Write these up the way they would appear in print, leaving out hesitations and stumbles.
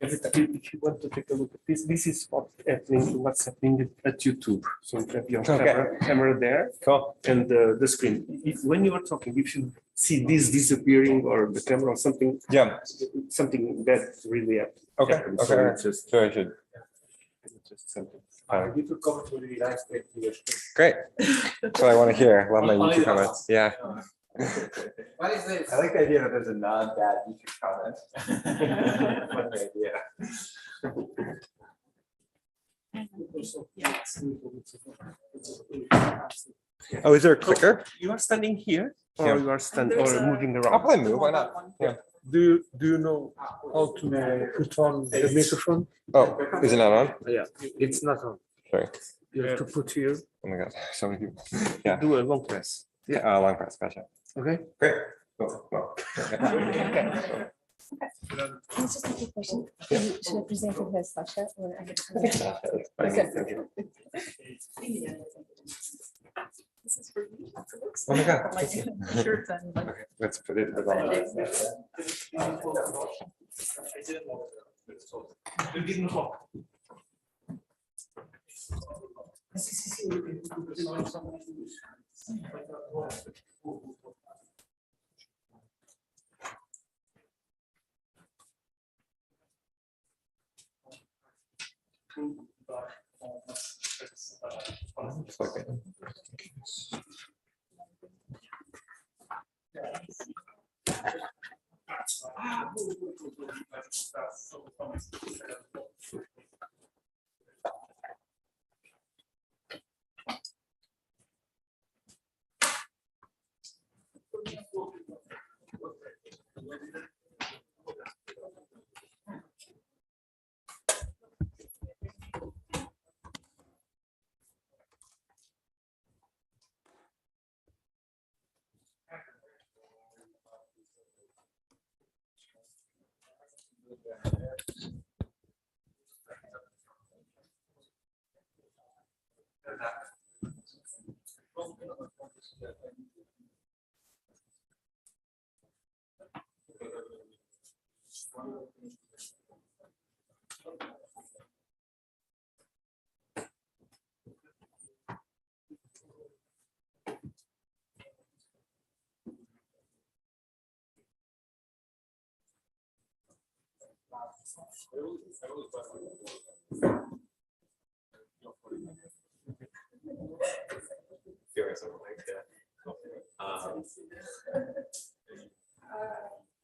Every time, if you want to take a look at this, this is what's happening at YouTube. So you have your camera there, Cool. and the screen. When you are talking, if you see this disappearing or the camera or something, Yeah. something bad really happens. Okay. So Okay. it's just, So I should. just something. Great. That's what I want to hear. Love my YouTube comments. Yeah. What is this? I like the idea that there's a non-bad YouTube comment. Fun idea. Oh, is there a clicker? You are standing here, or Yeah. you are standing or moving I'll around. probably move. Why not? Yeah. Do you know how to put on the microphone? Oh, is it not on? Yeah, it's not on. Sorry. You have to put here. Oh my God. So many people. Yeah. Do a long press. Yeah. Long press. Gotcha. Okay. Great. Cool. Well, It's just a quick question. Should I present it as Sasha or I This is for you. Oh my God. Like shirts and like. Okay, let's put it on. Just like that.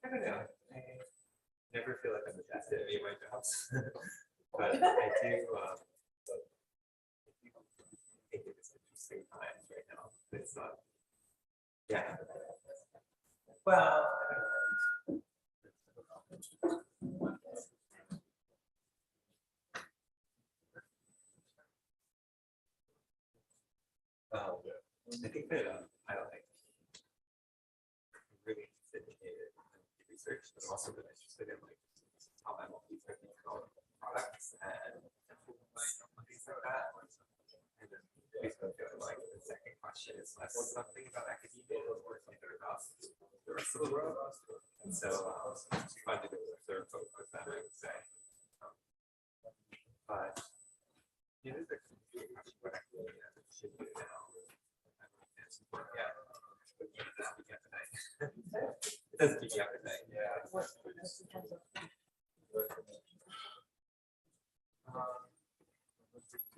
I don't know. I never feel like I'm the best at any of my jobs, but I do. I think it's interesting times right now. It's not. Yeah. Well. I think that I don't think really interested in research, but I'm also really interested in like how Nlp products and things like that. And then basically feeling like the second question is less something about academia or more something about the rest of the world. And so it's fun to do a third focus with that, I would say. But it is a question what academia should do now. Yeah. It does keep you up at night. Yeah.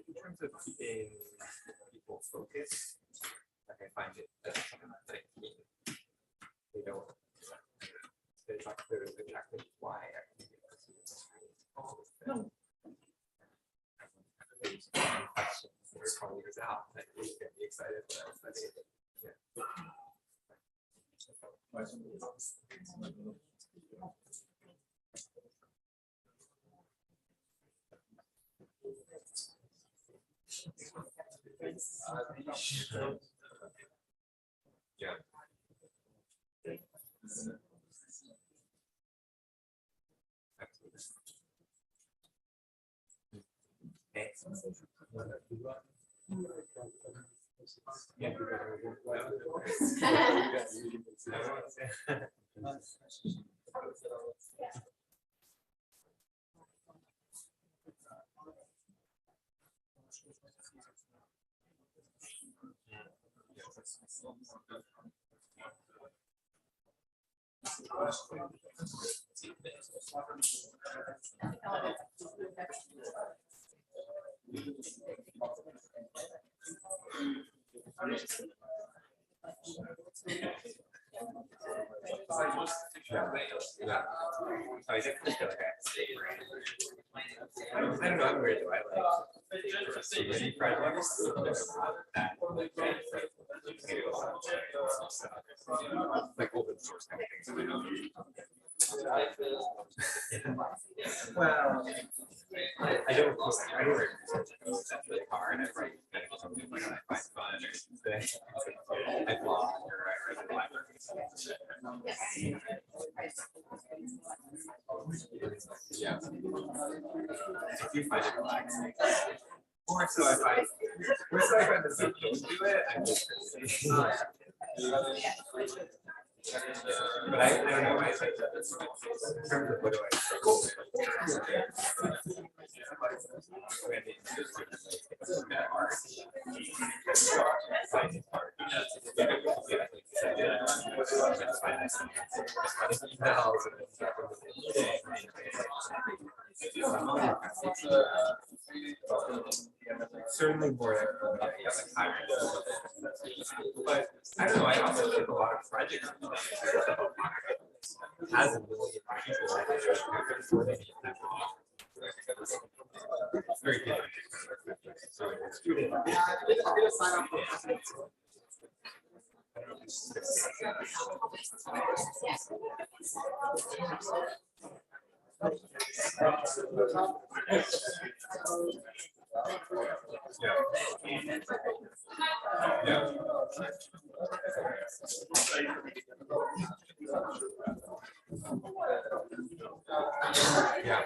In terms of keeping people focused, like I find it that's something that they don't. They talk to exactly why academia is questions that are 20 years out that you get me excited when I was studying. Yeah. Yeah. I definitely feel like I have to stay I don't know, I'm weird, I like so many projects that like open source kind of things. Well, I don't that's really hard. I write something like I find fun or something. I blog or I write in the library. Yeah. If you find it relaxing. Or so I find the people who do it, I'm just but I don't know, I think that in terms of what do I struggle with, certainly more but I don't know, I also think a lot of projects has a million people it's very good. So student yeah. Yeah.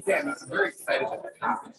Yeah, I'm very excited about the topic.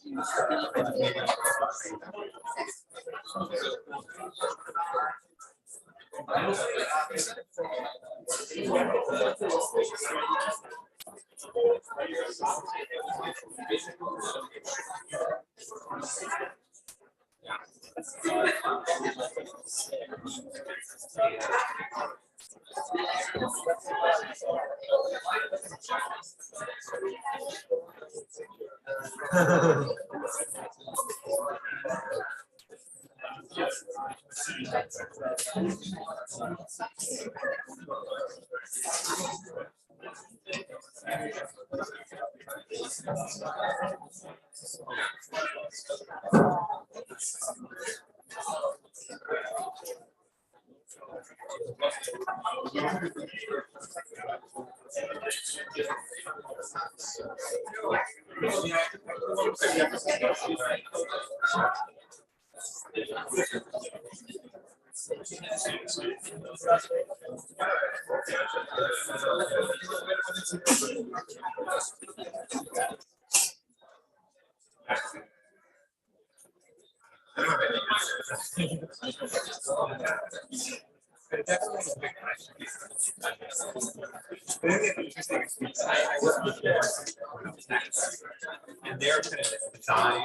And they're kind of designed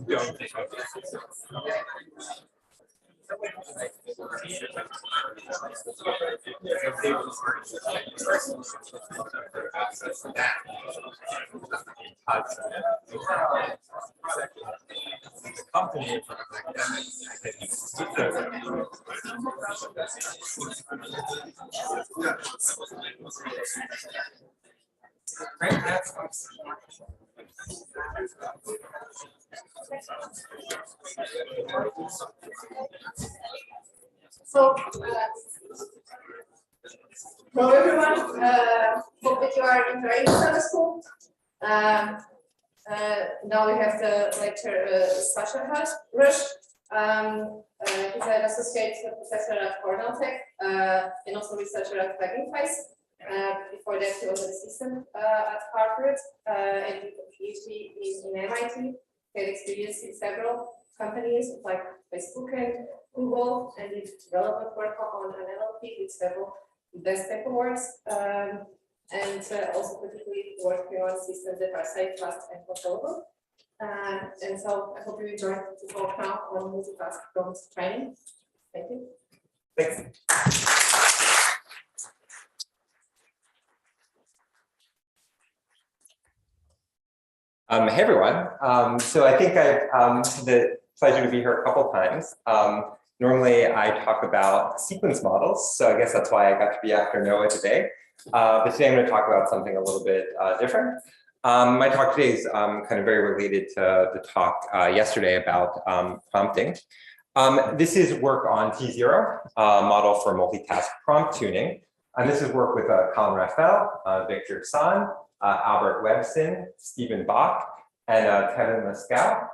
don't think of it. access to that. The company from So, hello everyone. Hope that you are enjoying the school. Now we have the lecture Sasha Rush. He's an associate professor at Cornell Tech and also researcher at Dragonflies. Before that, he was an assistant at Harvard and did a PhD in MIT. He had experience in several companies like Facebook and Google, and did relevant work on NLP with several best tech awards, and also particularly working on systems that are safe, fast, and controllable. And so I hope you enjoy the talk now on multitask prompt training. Thank you. Thanks. Hey everyone. So I think I've had the pleasure to be here a couple times. Normally I talk about sequence models, so I guess that's why I got to be after Noah today. But today I'm going to talk about something a little bit different. My talk today is kind of very related to the talk yesterday about prompting. This is work on T0, model for multitask prompt tuning. And this is work with Colin Raphael, Victor San, Albert Webson, Stephen Bach, and Kevin Lescau,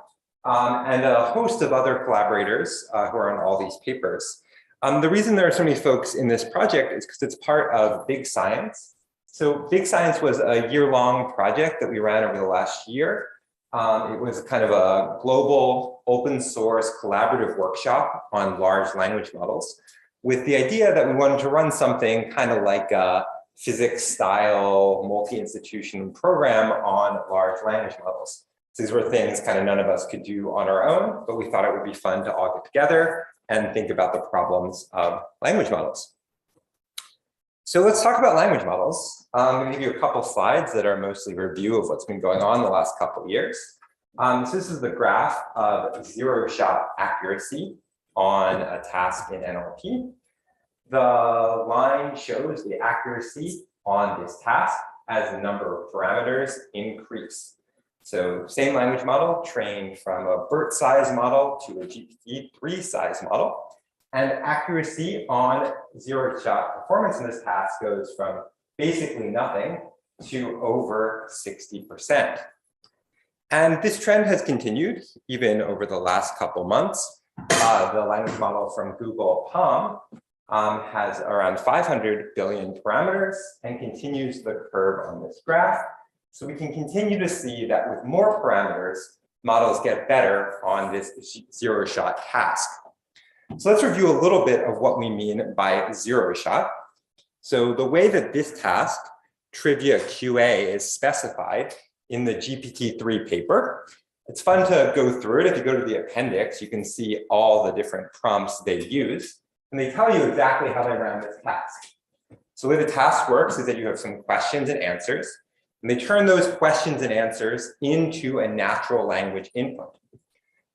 and a host of other collaborators who are on all these papers. The reason there are so many folks in this project is because it's part of Big Science. So Big Science was a year-long project that we ran over the last year. It was kind of a global open source collaborative workshop on large language models with the idea that we wanted to run something kind of like a physics style multi-institution program on large language models. So these were things kind of none of us could do on our own, but we thought it would be fun to all get together and think about the problems of language models. So let's talk about language models. I'm going to give you a couple slides that are mostly a review of what's been going on the last couple of years. So this is the graph of zero-shot accuracy on a task in NLP. The line shows the accuracy on this task as the number of parameters increase. So same language model trained from a BERT size model to a GPT-3 size model. And accuracy on zero-shot performance in this task goes from basically nothing to over 60%. And this trend has continued even over the last couple months. The language model from Google PaLM has around 500 billion parameters and continues the curve on this graph. So we can continue to see that with more parameters, models get better on this zero-shot task. So let's review a little bit of what we mean by zero-shot. So the way that this task, trivia QA, is specified in the GPT-3 paper, it's fun to go through it. If you go to the appendix, you can see all the different prompts they use, and they tell you exactly how they ran this task. So the way the task works is that you have some questions and answers, and they turn those questions and answers into a natural language input.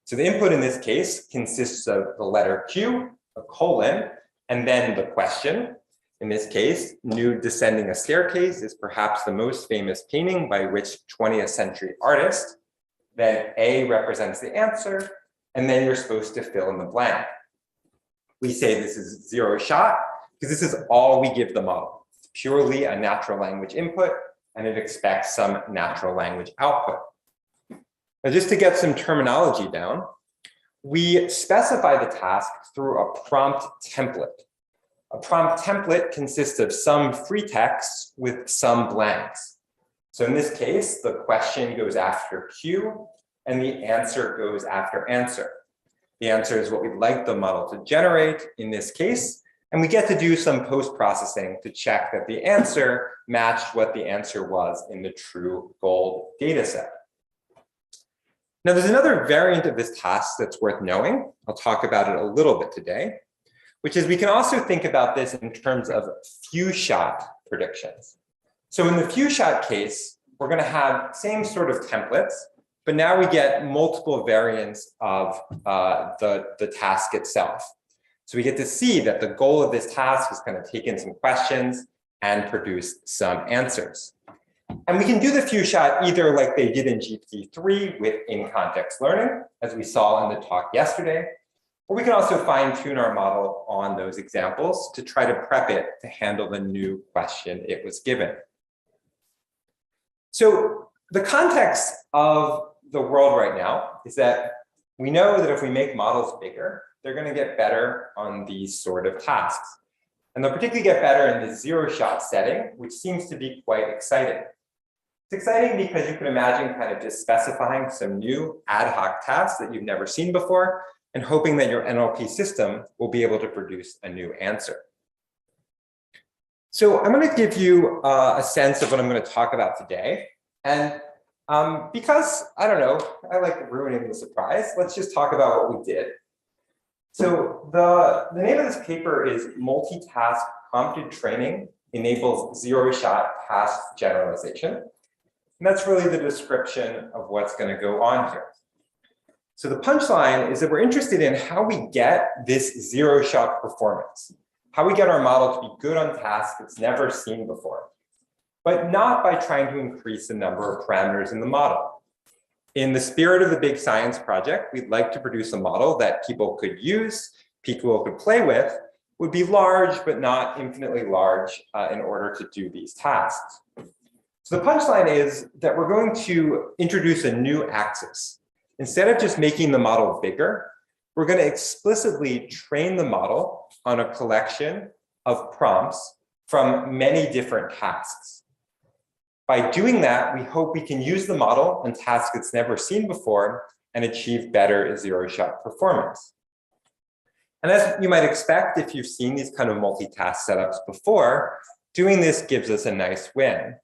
So the input in this case consists of the letter Q, a colon, and then the question. In this case, Nude Descending a Staircase is perhaps the most famous painting by which 20th century artist. Then A represents the answer, and then you're supposed to fill in the blank. We say this is zero-shot because this is all we give the model. It's purely a natural language input, and it expects some natural language output. Now, just to get some terminology down, we specify the task through a prompt template. A prompt template consists of some free text with some blanks. So in this case, the question goes after Q, and the answer goes after answer. The answer is what we'd like the model to generate in this case, and we get to do some post-processing to check that the answer matched what the answer was in the true gold data set. Now, there's another variant of this task that's worth knowing. I'll talk about it a little bit today, which is we can also think about this in terms of few-shot predictions. So in the few-shot case, we're going to have same sort of templates, but now we get multiple variants of the task itself. So we get to see that the goal of this task is going to take in some questions and produce some answers. And we can do the few shot either like they did in GPT-3 with in-context learning, as we saw in the talk yesterday, or we can also fine-tune our model on those examples to try to prep it to handle the new question it was given. So the context of the world right now is that we know that if we make models bigger, they're going to get better on these sort of tasks. And they'll particularly get better in the zero-shot setting, which seems to be quite exciting. It's exciting because you can imagine kind of just specifying some new ad hoc tasks that you've never seen before and hoping that your NLP system will be able to produce a new answer. So I'm going to give you a sense of what I'm going to talk about today. And because, I don't know, I like ruining the surprise, let's just talk about what we did. So the name of this paper is Multitask Prompted Training Enables Zero-Shot Task Generalization. And that's really the description of what's going to go on here. So the punchline is that we're interested in how we get this zero-shot performance, how we get our model to be good on tasks it's never seen before, but not by trying to increase the number of parameters in the model. In the spirit of the big science project, we'd like to produce a model that people could use, people could play with, would be large, but not infinitely large in order to do these tasks. So the punchline is that we're going to introduce a new axis. Instead of just making the model bigger, we're going to explicitly train the model on a collection of prompts from many different tasks. By doing that, we hope we can use the model on tasks it's never seen before and achieve better zero-shot performance. And as you might expect, if you've seen these kind of multitask setups before, doing this gives us a nice win.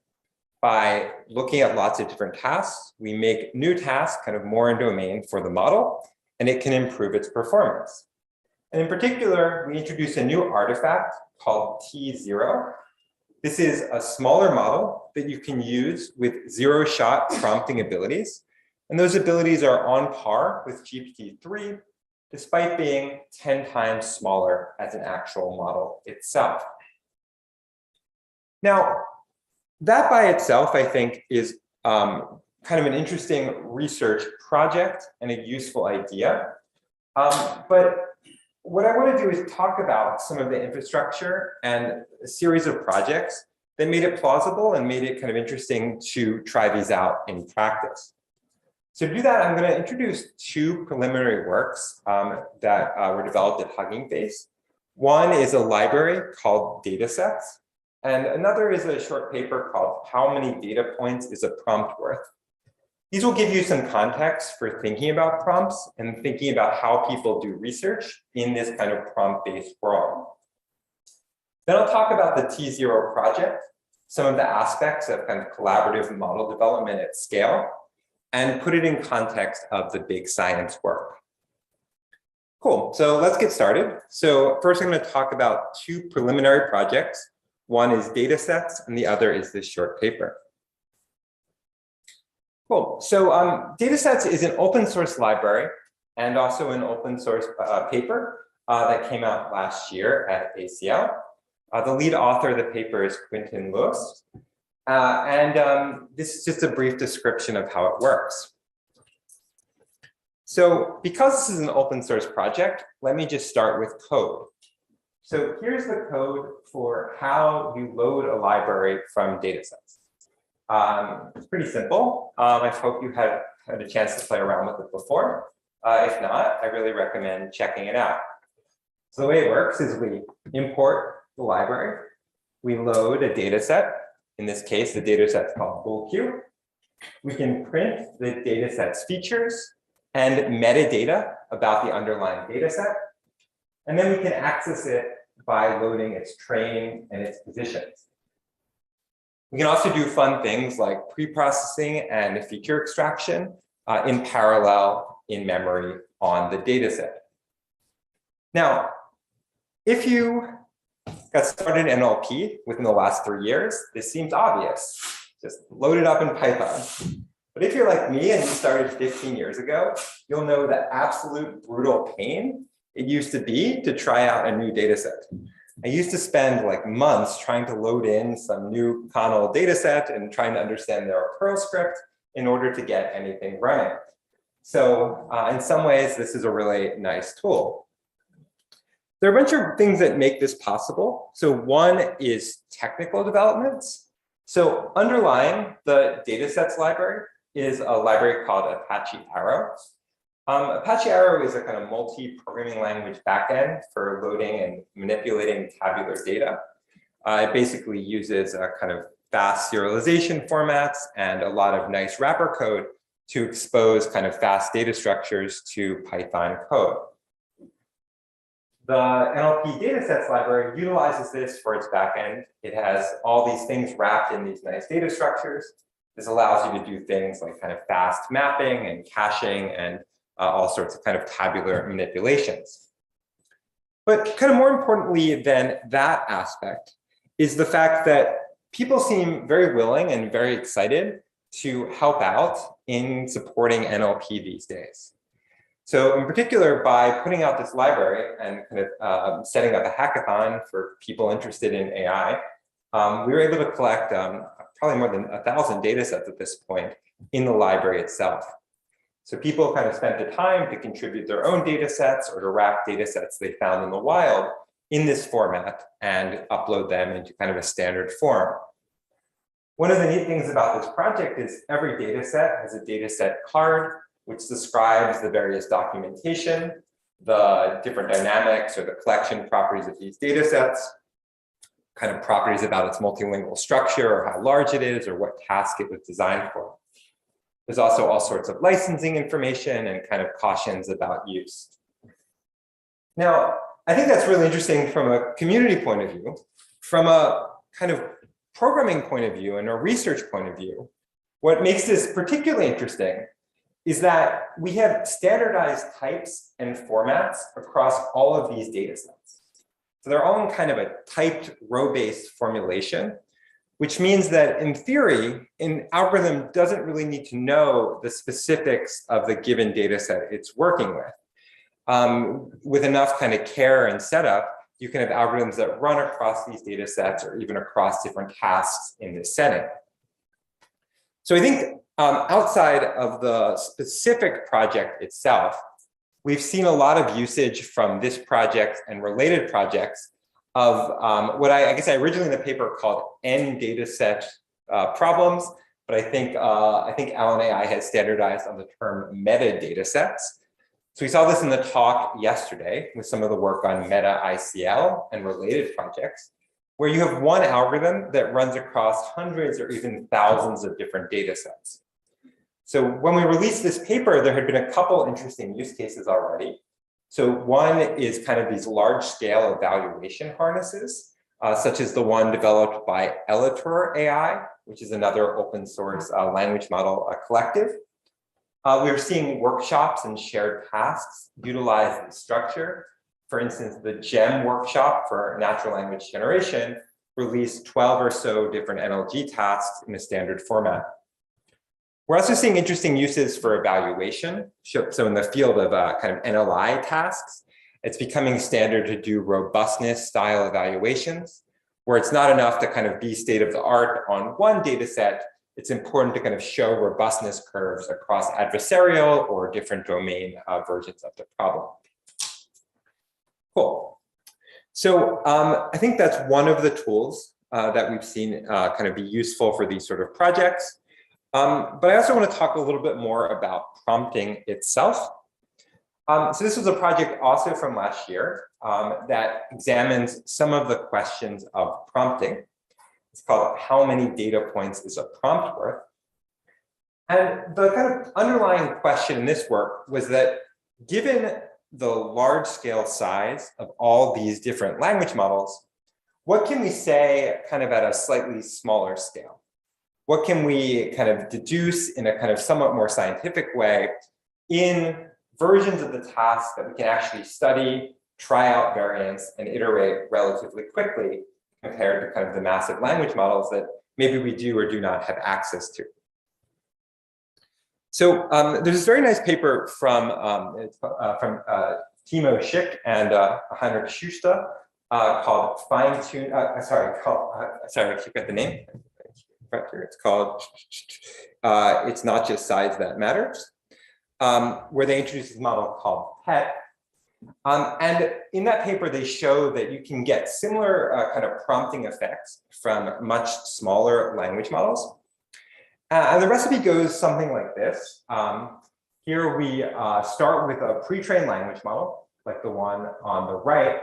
By looking at lots of different tasks, we make new tasks kind of more in domain for the model, and it can improve its performance. And in particular, we introduce a new artifact called T0. This is a smaller model that you can use with zero-shot prompting abilities. And those abilities are on par with GPT-3, despite being 10 times smaller as an actual model itself. Now, that by itself, I think, is kind of an interesting research project and a useful idea. But what I want to do is talk about some of the infrastructure and a series of projects that made it plausible and made it kind of interesting to try these out in practice. So to do that, I'm going to introduce two preliminary works that were developed at Hugging Face. One is a library called Datasets, and another is a short paper called How Many Data Points is a Prompt Worth? These will give you some context for thinking about prompts and thinking about how people do research in this kind of prompt-based world. Then I'll talk about the T0 project, some of the aspects of kind of collaborative model development at scale, and put it in context of the big science work. Cool, so let's get started. So first I'm going to talk about two preliminary projects. One is Datasets and the other is this short paper. Cool, so Datasets is an open source library and also an open source paper that came out last year at ACL. The lead author of the paper is Quentin Lewis. This is just a brief description of how it works. So because this is an open source project, let me just start with code. So here's the code for how you load a library from datasets. It's pretty simple. I hope you had a chance to play around with it before. If not, I really recommend checking it out. So the way it works is we import the library, we load a data set. In this case, the data set is called BullQ. We can print the data set's features and metadata about the underlying data set. And then we can access it by loading its training and its positions. We can also do fun things like pre-processing and feature extraction in parallel in memory on the data set. Now, if you got started in NLP within the last 3 years, this seems obvious. Just load it up in Python. But if you're like me and you started 15 years ago, you'll know the absolute brutal pain it used to be to try out a new data set. I used to spend like months trying to load in some new Connell data set and trying to understand their Perl script in order to get anything running. So in some ways, this is a really nice tool. There are a bunch of things that make this possible. So one is technical developments. So underlying the Datasets Library is a library called Apache Arrow. Apache Arrow is a kind of multi-programming language backend for loading and manipulating tabular data. It basically uses a kind of fast serialization formats and a lot of nice wrapper code to expose kind of fast data structures to Python code. The NLP Datasets Library utilizes this for its backend. It has all these things wrapped in these nice data structures. This allows you to do things like kind of fast mapping and caching and all sorts of kind of tabular manipulations. But kind of more importantly than that aspect is the fact that people seem very willing and very excited to help out in supporting NLP these days. So in particular, by putting out this library and kind of setting up a hackathon for people interested in AI, we were able to collect probably more than 1,000 data sets at this point in the library itself. So people kind of spent the time to contribute their own data sets or to wrap data sets they found in the wild in this format and upload them into kind of a standard form. One of the neat things about this project is every data set has a data set card, which describes the various documentation, the different dynamics or the collection properties of these data sets, kind of properties about its multilingual structure or how large it is or what task it was designed for. There's also all sorts of licensing information and kind of cautions about use. Now, I think that's really interesting from a community point of view. From a kind of programming point of view and a research point of view, what makes this particularly interesting is that we have standardized types and formats across all of these data sets. So they're all in kind of a typed row-based formulation, which means that in theory, an algorithm doesn't really need to know the specifics of the given data set it's working with. With enough kind of care and setup, you can have algorithms that run across these data sets or even across different tasks in this setting. So I think outside of the specific project itself, we've seen a lot of usage from this project and related projects of what I guess I originally in the paper called N dataset problems, but I think Alan AI has standardized on the term meta datasets. So we saw this in the talk yesterday with some of the work on meta ICL and related projects, where you have one algorithm that runs across hundreds or even thousands of different data sets. So when we released this paper, there had been a couple interesting use cases already. So one is kind of these large-scale evaluation harnesses, such as the one developed by Elator AI, which is another open source language model collective. We were seeing workshops and shared tasks utilize this structure. For instance, the GEM workshop for natural language generation released 12 or so different NLG tasks in a standard format. We're also seeing interesting uses for evaluation. So in the field of kind of NLI tasks, it's becoming standard to do robustness style evaluations, where it's not enough to kind of be state of the art on one data set. It's important to kind of show robustness curves across adversarial or different domain versions of the problem. Cool. So I think that's one of the tools that we've seen kind of be useful for these sort of projects. But I also want to talk a little bit more about prompting itself. So this was a project also from last year that examines some of the questions of prompting. It's called How Many Data Points is a Prompt Worth? And the kind of underlying question in this work was that given the large scale size of all these different language models, what can we say kind of at a slightly smaller scale? What can we kind of deduce in a kind of somewhat more scientific way in versions of the task that we can actually study, try out variants and iterate relatively quickly compared to kind of the massive language models that maybe we do or do not have access to. So there's this very nice paper from Timo Schick and Heinrich Schuster called Fine-Tune, sorry, I forget the name. It's called It's Not Just Size That Matters, where they introduced this model called PET. And in that paper, they show that you can get similar kind of prompting effects from much smaller language models. And the recipe goes something like this. Here we start with a pre-trained language model, like the one on the right.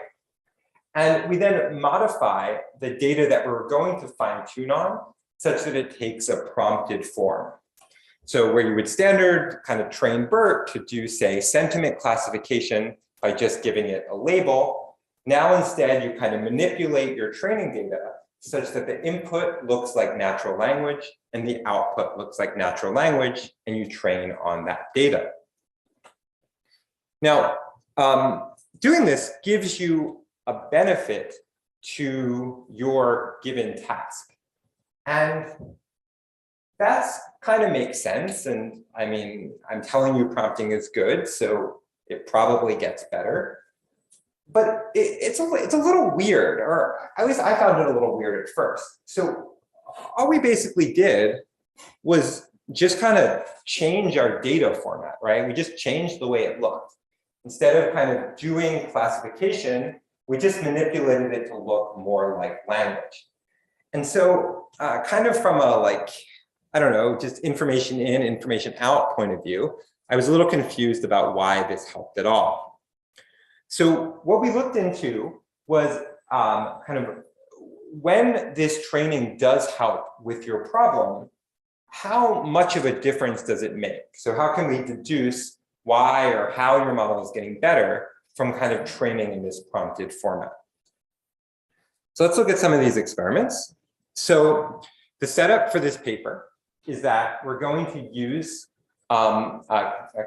And we then modify the data that we're going to fine tune on such that it takes a prompted form. So where you would standard kind of train BERT to do, say, sentiment classification by just giving it a label, now instead you kind of manipulate your training data such that the input looks like natural language and the output looks like natural language, and you train on that data. Now, doing this gives you a benefit to your given task. And that's kind of makes sense. And I mean, I'm telling you prompting is good, so it probably gets better. But it's a little weird, or at least I found it a little weird at first. So all we basically did was just kind of change our data format, right? We just changed the way it looked. Instead of kind of doing classification, we just manipulated it to look more like language. And so kind of from a like, I don't know, just information in, information out point of view, I was a little confused about why this helped at all. So what we looked into was kind of when this training does help with your problem, how much of a difference does it make? So how can we deduce why or how your model is getting better from kind of training in this prompted format? So let's look at some of these experiments. So the setup for this paper is that we're going to use a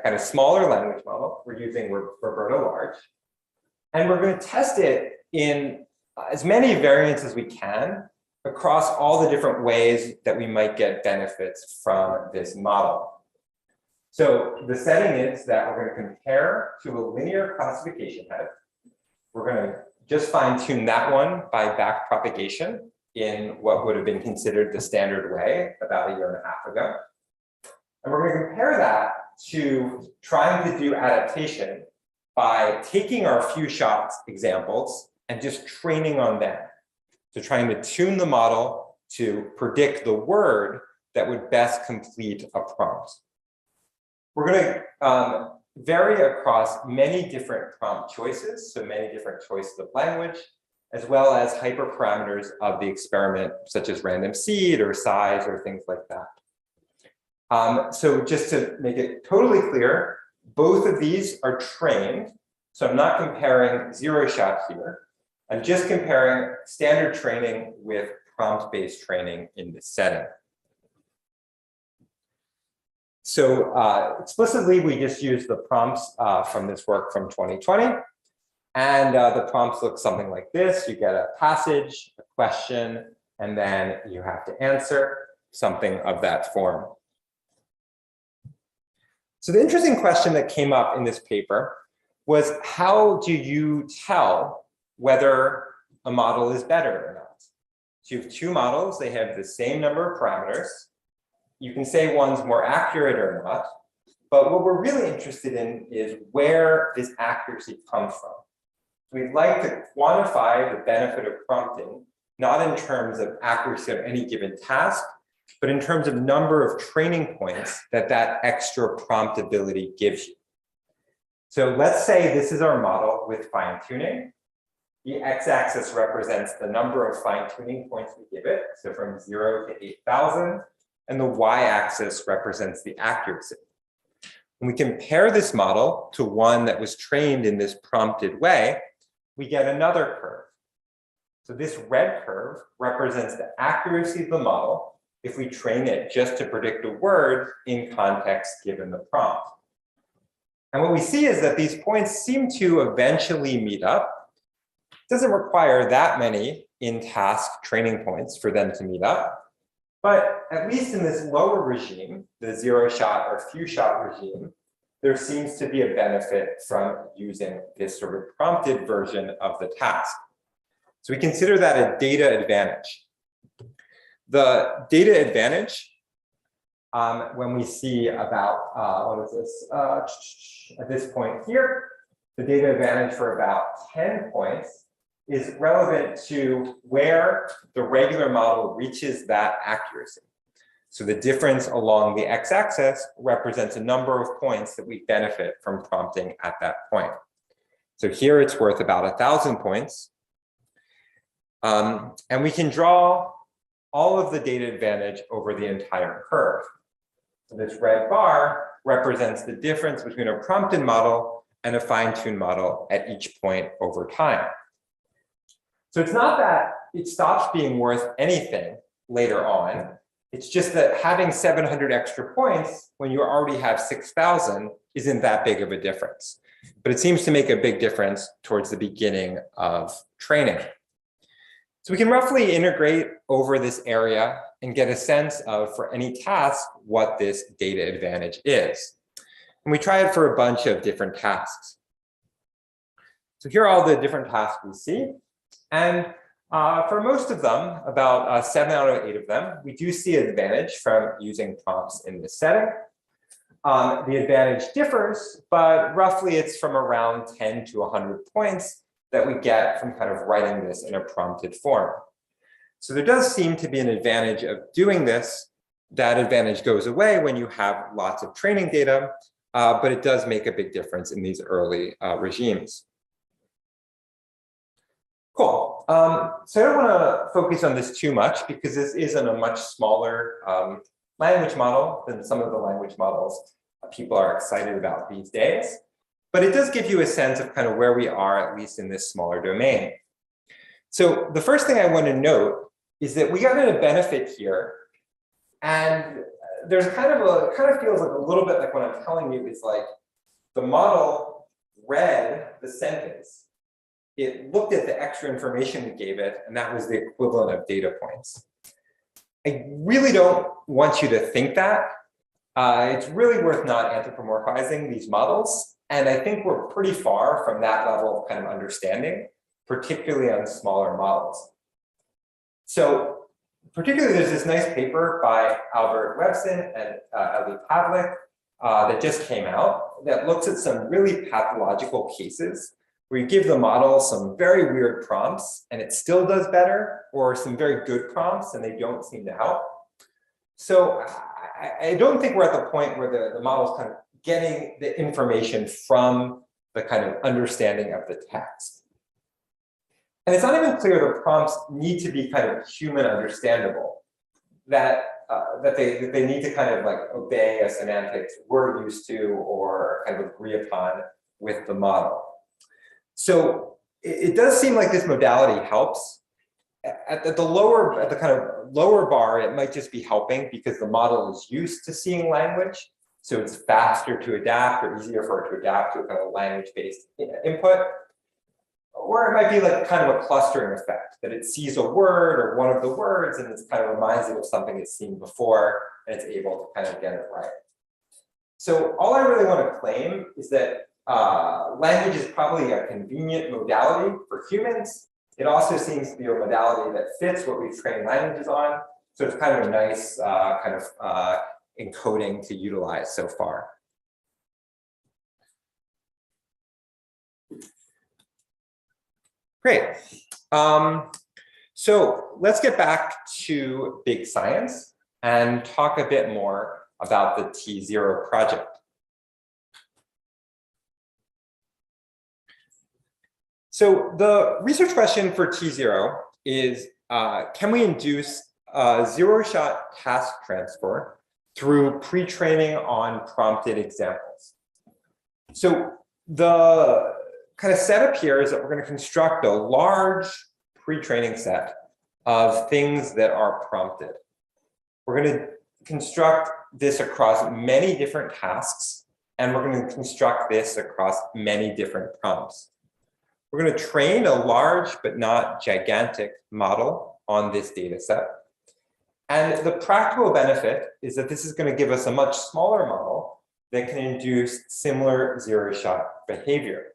kind of smaller language model. We're using Roberta Large. And we're going to test it in as many variants as we can across all the different ways that we might get benefits from this model. So the setting is that we're going to compare to a linear classification head. We're going to just fine tune that one by back propagation in what would have been considered the standard way about 1.5 years ago. And we're going to compare that to trying to do adaptation by taking our few shots examples and just training on them. So trying to tune the model to predict the word that would best complete a prompt. We're going to vary across many different prompt choices, so many different choices of language, as well as hyperparameters of the experiment, such as random seed or size or things like that. So just to make it totally clear, both of these are trained. So I'm not comparing zero shot here. I'm just comparing standard training with prompt-based training in this setting. So explicitly, we just use the prompts from this work from 2020. And the prompts look something like this. You get a passage, a question, and then you have to answer something of that form. So the interesting question that came up in this paper was, how do you tell whether a model is better or not? So you have two models, they have the same number of parameters. You can say one's more accurate or not, but what we're really interested in is where this accuracy comes from. We'd like to quantify the benefit of prompting, not in terms of accuracy of any given task, but in terms of number of training points that that extra prompt ability gives you. So let's say this is our model with fine tuning. The x-axis represents the number of fine tuning points we give it, so from 0 to 8,000, and the y-axis represents the accuracy. When we compare this model to one that was trained in this prompted way, we get another curve. So this red curve represents the accuracy of the model if we train it just to predict a word in context given the prompt. And what we see is that these points seem to eventually meet up. It doesn't require that many in-task training points for them to meet up. But at least in this lower regime, the 0-shot or few-shot regime, there seems to be a benefit from using this sort of prompted version of the task. So we consider that a data advantage. The data advantage, when we see about, what is this, at this point here, the data advantage for about 10 points is relevant to where the regular model reaches that accuracy. So the difference along the x-axis represents a number of points that we benefit from prompting at that point. So here it's worth about 1,000 points. And we can draw all of the data advantage over the entire curve. So this red bar represents the difference between a prompted model and a fine-tuned model at each point over time. So it's not that it stops being worth anything later on. It's just that having 700 extra points when you already have 6,000 isn't that big of a difference. But it seems to make a big difference towards the beginning of training. So we can roughly integrate over this area and get a sense of, for any task, what this data advantage is. And we try it for a bunch of different tasks. So here are all the different tasks we see. And for most of them, about 7 out of 8 of them, we do see an advantage from using prompts in this setting. The advantage differs, but roughly it's from around 10 to 100 points that we get from kind of writing this in a prompted form. So there does seem to be an advantage of doing this. That advantage goes away when you have lots of training data, but it does make a big difference in these early regimes. Cool. So I don't want to focus on this too much because this isn't a much smaller language model than some of the language models people are excited about these days. But it does give you a sense of kind of where we are, at least in this smaller domain. So the first thing I want to note is that we got a benefit here. And there's kind of feels like a little bit like what I'm telling you is like the model read the sentence. It looked at the extra information we gave it, and that was the equivalent of data points. I really don't want you to think that. It's really worth not anthropomorphizing these models. And I think we're pretty far from that level of kind of understanding, particularly on smaller models. So particularly, there's this nice paper by Albert Webson and Nlp Pavlik that just came out that looks at some really pathological cases where you give the model some very weird prompts and it still does better, or some very good prompts and they don't seem to help. So I don't think we're at the point where the model's kind of getting the information from the kind of understanding of the text. And it's not even clear the prompts need to be kind of human understandable, that they need to kind of like obey a semantics we're used to or kind of agree upon with the model. So it does seem like this modality helps. At the kind of lower bar, it might just be helping because the model is used to seeing language. So it's faster to adapt or easier for it to adapt to a kind of language-based input. Or it might be like kind of a clustering effect, that it sees a word or one of the words and it kind of reminds it of something it's seen before and it's able to kind of get it right. So all I really want to claim is that language is probably a convenient modality for humans. It also seems to be a modality that fits what we've trained languages on. So it's kind of a nice encoding to utilize so far. Great. So let's get back to big science and talk a bit more about the T0 project. So the research question for T0 is, can we induce a zero-shot task transfer through pre-training on prompted examples? So the kind of setup here is that we're going to construct a large pre-training set of things that are prompted. We're going to construct this across many different tasks And we're going to construct this across many different prompts. We're going to train a large but not gigantic model on this data set. And the practical benefit is that this is going to give us a much smaller model that can induce similar zero-shot behavior.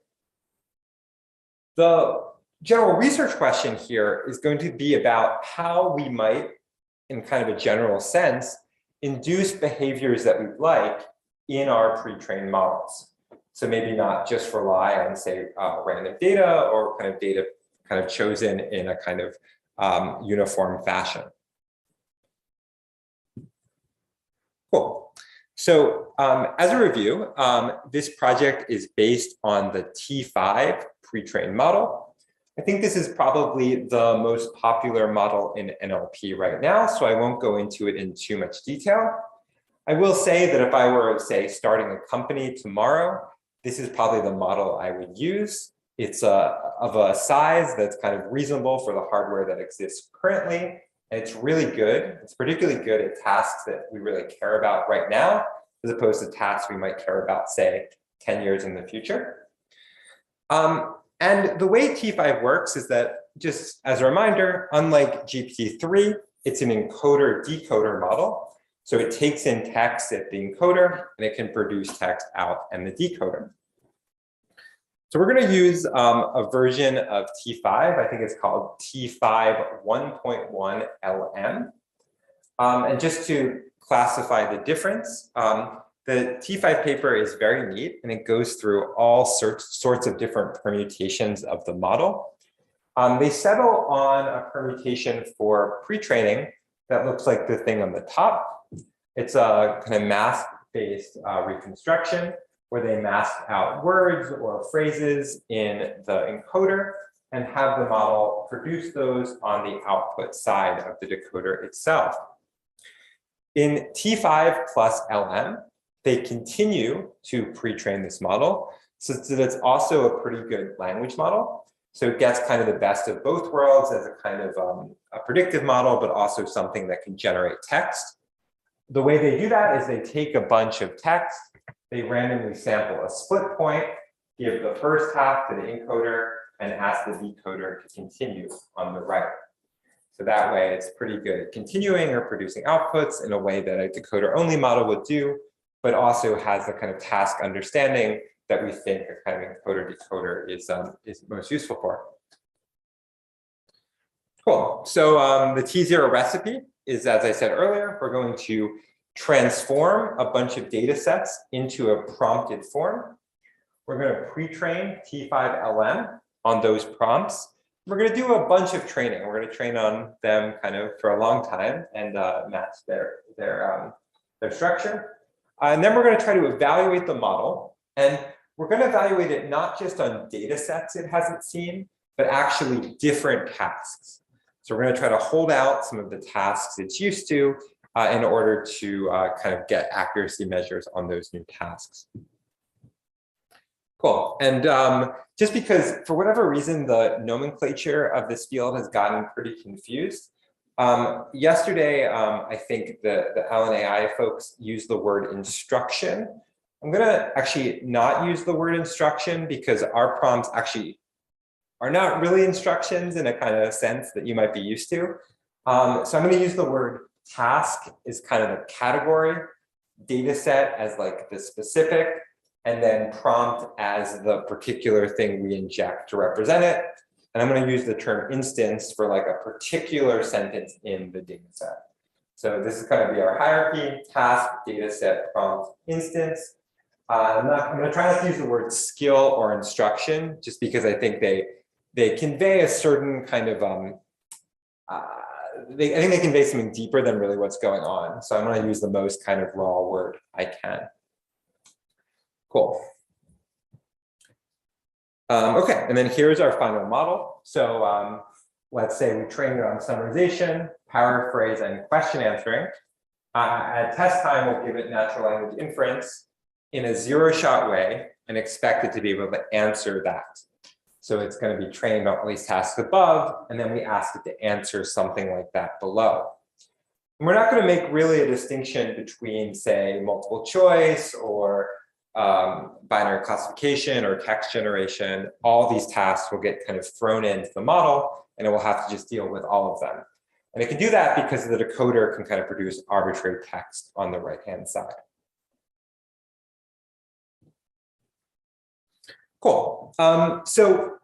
The general research question here is going to be about how we might, in kind of a general sense, induce behaviors that we'd like in our pre-trained models. So maybe not just rely on, say, random data or kind of data kind of chosen in a kind of uniform fashion. Cool. So as a review, this project is based on the T5 pre-trained model. I think this is probably the most popular model in NLP right now, so I won't go into it in too much detail. I will say that if I were, say, starting a company tomorrow, this is probably the model I would use. It's of a size that's kind of reasonable for the hardware that exists currently. And it's really good. It's particularly good at tasks that we really care about right now, as opposed to tasks we might care about, say, 10 years in the future. And the way T5 works is that, just as a reminder, unlike GPT-3, it's an encoder-decoder model. So it takes in text at the encoder, and it can produce text out and the decoder. So we're going to use a version of T5. I think it's called T5 1.1 LM. And just to classify the difference, the T5 paper is very neat, and it goes through all sorts of different permutations of the model. They settle on a permutation for pre-training that looks like the thing on the top. It's a kind of mask-based reconstruction where they mask out words or phrases in the encoder and have the model produce those on the output side of the decoder itself. In T5 plus LM, they continue to pre-train this model so that it's also a pretty good language model. So it gets kind of the best of both worlds as a kind of a predictive model, but also something that can generate text. The way they do that is they take a bunch of text, they randomly sample a split point, give the first half to the encoder, and ask the decoder to continue on the right. So that way it's pretty good at continuing or producing outputs in a way that a decoder-only model would do, but also has the kind of task understanding that we think a kind of encoder-decoder is most useful for. Cool. So the T0 recipe is, as I said earlier, we're going to transform a bunch of data sets into a prompted form. We're going to pre-train T5LM on those prompts. We're going to do a bunch of training. We're going to train on them kind of for a long time and match their structure. And then we're going to try to evaluate the model. And we're going to evaluate it not just on data sets it hasn't seen, but actually different tasks. So we're going to try to hold out some of the tasks it's used to in order to kind of get accuracy measures on those new tasks. Cool. And just because for whatever reason, the nomenclature of this field has gotten pretty confused. Yesterday, I think the LNAI folks used the word instruction. I'm going to actually not use the word instruction because our prompts actually are not really instructions in a kind of sense that you might be used to. So I'm going to use the word task is kind of a category, data set as like the specific, and then prompt as the particular thing we inject to represent it. And I'm going to use the term instance for like a particular sentence in the data set. So this is going to be our hierarchy: task, data set, prompt, instance. I'm going to try not to use the word skill or instruction, just because I think they convey a certain kind of, I think they convey something deeper than really what's going on. So I'm going to use the most kind of raw word I can. Cool. Okay, and then here's our final model. So let's say we trained it on summarization, paraphrase, and question answering. At test time, we'll give it natural language inference in a zero-shot way and expect it to be able to answer that. So it's going to be trained on at least tasks above, and then we ask it to answer something like that below. And we're not going to make really a distinction between, say, multiple choice or binary classification or text generation, all these tasks will get kind of thrown into the model, and it will have to just deal with all of them. And it can do that because the decoder can kind of produce arbitrary text on the right-hand side. Cool. So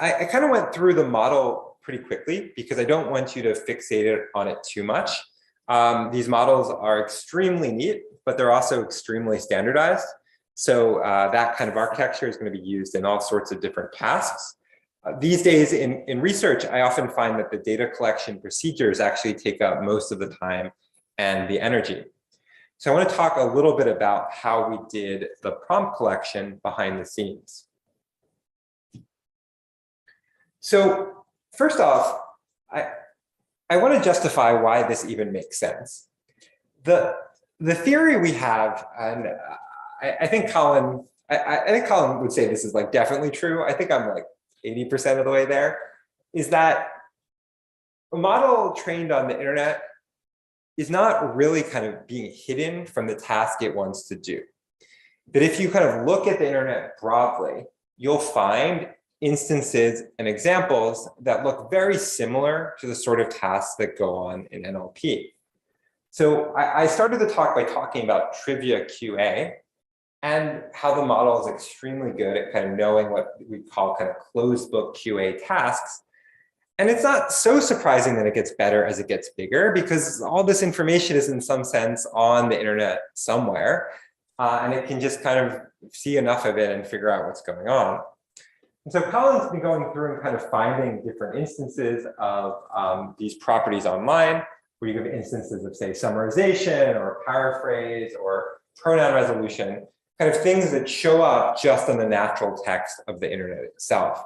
I kind of went through the model pretty quickly because I don't want you to fixate on it too much. These models are extremely neat, but they're also extremely standardized. So that kind of architecture is going to be used in all sorts of different tasks. These days in research, I often find that the data collection procedures actually take up most of the time and the energy. So I want to talk a little bit about how we did the prompt collection behind the scenes. So first off, I want to justify why this even makes sense. The theory we have, and I think Colin would say this is like definitely true. I think I'm like 80% of the way there, is that a model trained on the internet is not really kind of being hidden from the task it wants to do. But if you kind of look at the internet broadly, you'll find instances and examples that look very similar to the sort of tasks that go on in NLP. So I started the talk by talking about trivia QA and how the model is extremely good at kind of knowing what we call kind of closed book QA tasks. And it's not so surprising that it gets better as it gets bigger, because all this information is in some sense on the internet somewhere, and it can just kind of see enough of it and figure out what's going on. And so Colin's been going through and kind of finding different instances of these properties online, where you have instances of, say, summarization or paraphrase or pronoun resolution, kind of things that show up just on the natural text of the internet itself.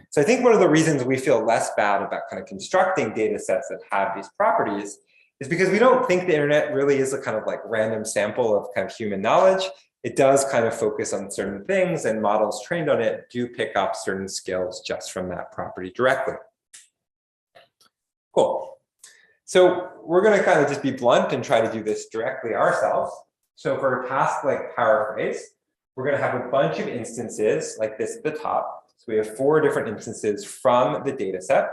So I think one of the reasons we feel less bad about kind of constructing data sets that have these properties is because we don't think the internet really is a kind of like random sample of kind of human knowledge. It does kind of focus on certain things, and models trained on it do pick up certain skills just from that property directly. Cool. So we're going to kind of just be blunt and try to do this directly ourselves. So for a task like paraphrase, we're going to have a bunch of instances like this at the top. So we have 4 different instances from the data set.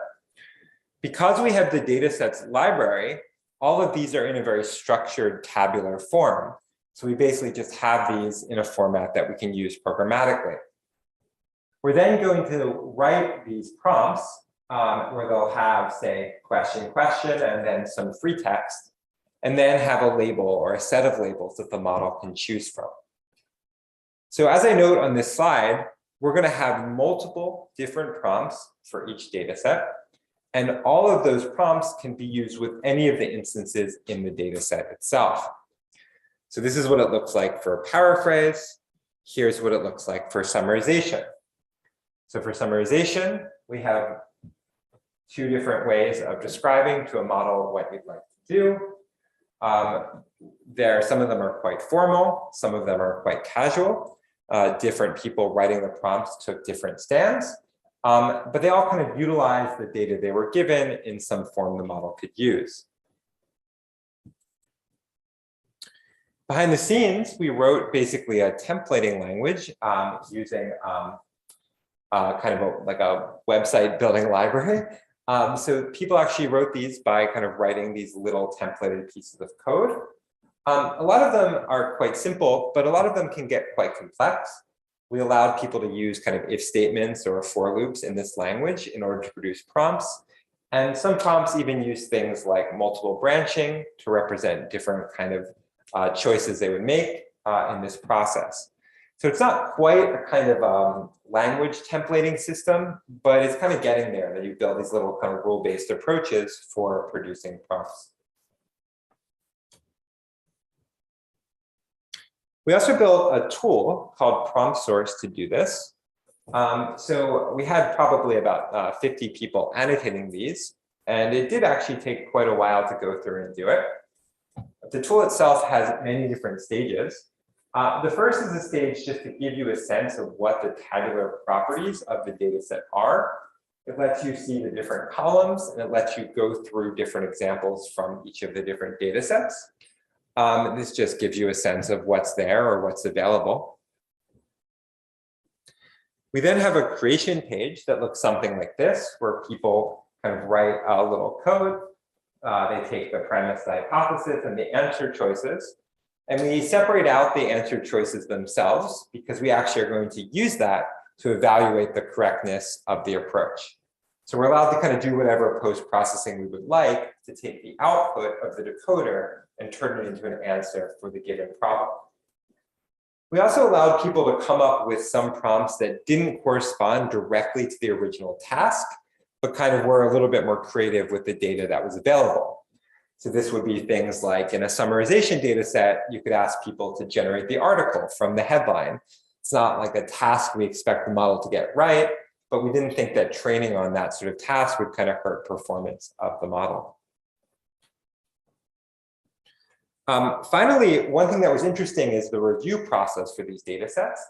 Because we have the datasets library, all of these are in a very structured tabular form. So we basically just have these in a format that we can use programmatically. We're then going to write these prompts where they'll have, say, question, question, and then some free text, and then have a label or a set of labels that the model can choose from. So as I note on this slide, we're going to have multiple different prompts for each data set, and all of those prompts can be used with any of the instances in the data set itself. So this is what it looks like for paraphrase. Here's what it looks like for summarization. So for summarization, we have 2 different ways of describing to a model what we'd like to do. Some of them are quite formal, some of them are quite casual. Different people writing the prompts took different stands, but they all kind of utilize the data they were given in some form the model could use. Behind the scenes, we wrote basically a templating language using kind of like a website building library. So people actually wrote these by kind of writing these little templated pieces of code. A lot of them are quite simple, but a lot of them can get quite complex. We allowed people to use kind of if statements or for loops in this language in order to produce prompts. And some prompts even use things like multiple branching to represent different kind of choices they would make in this process. So it's not quite a kind of language templating system, but it's kind of getting there, that you build these little kind of rule-based approaches for producing prompts. We also built a tool called Prompt Source to do this. So we had probably about 50 people annotating these, and it did actually take quite a while to go through and do it. The tool itself has many different stages. The first is a stage just to give you a sense of what the tabular properties of the data set are. It lets you see the different columns, and it lets you go through different examples from each of the different data sets. This just gives you a sense of what's there or what's available. We then have a creation page that looks something like this, where people kind of write a little code. They take the premise, the hypothesis, and the answer choices. And we separate out the answer choices themselves because we actually are going to use that to evaluate the correctness of the approach. So we're allowed to kind of do whatever post-processing we would like to take the output of the decoder and turn it into an answer for the given problem. We also allowed people to come up with some prompts that didn't correspond directly to the original task, but kind of were a little bit more creative with the data that was available. So this would be things like in a summarization data set, you could ask people to generate the article from the headline. It's not like a task we expect the model to get right, but we didn't think that training on that sort of task would kind of hurt performance of the model. Finally, one thing that was interesting is the review process for these data sets.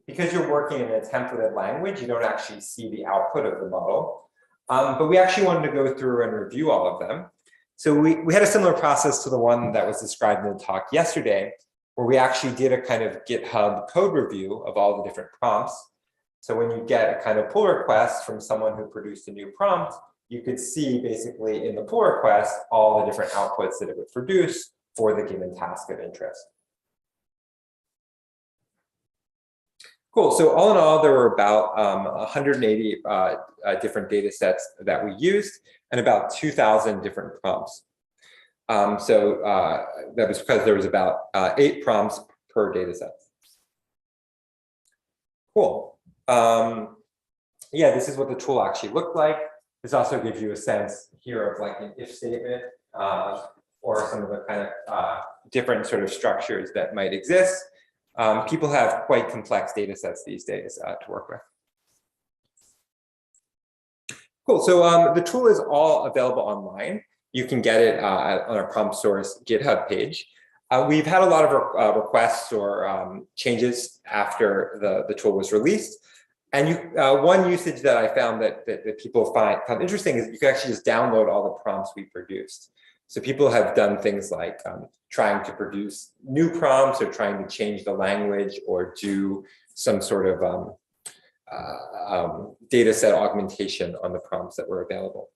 Because you're working in a templated language, you don't actually see the output of the model. But we actually wanted to go through and review all of them. So we had a similar process to the one that was described in the talk yesterday, where we actually did a kind of GitHub code review of all the different prompts. So when you get a kind of pull request from someone who produced a new prompt, you could see basically in the pull request all the different outputs that it would produce for the given task of interest. Cool, so all in all, there were about 180 different data sets that we used and about 2,000 different prompts. That was because there was about 8 prompts per data set. Cool. Yeah, this is what the tool actually looked like. This also gives you a sense here of like an if statement or some of the kind of different sort of structures that might exist. People have quite complex data sets these days to work with. Cool, so the tool is all available online. You can get it on our prompt source GitHub page. We've had a lot of requests or changes after the tool was released. And one usage that I found that people found interesting is you can actually just download all the prompts we produced. So people have done things like trying to produce new prompts or trying to change the language or do some sort of data set augmentation on the prompts that were available.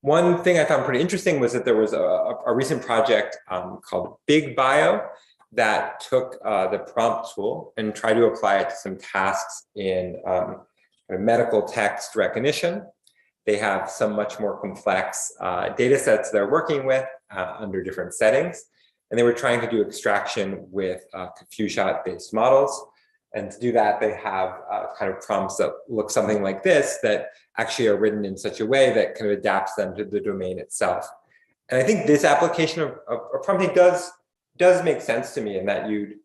One thing I found pretty interesting was that there was a recent project called Big Bio that took the prompt tool and tried to apply it to some tasks in medical text recognition. They have some much more complex data sets they're working with under different settings. And they were trying to do extraction with few-shot-based models. And to do that, they have kind of prompts that look something like this that actually are written in such a way that kind of adapts them to the domain itself. And I think this application of prompting does make sense to me in that you'd,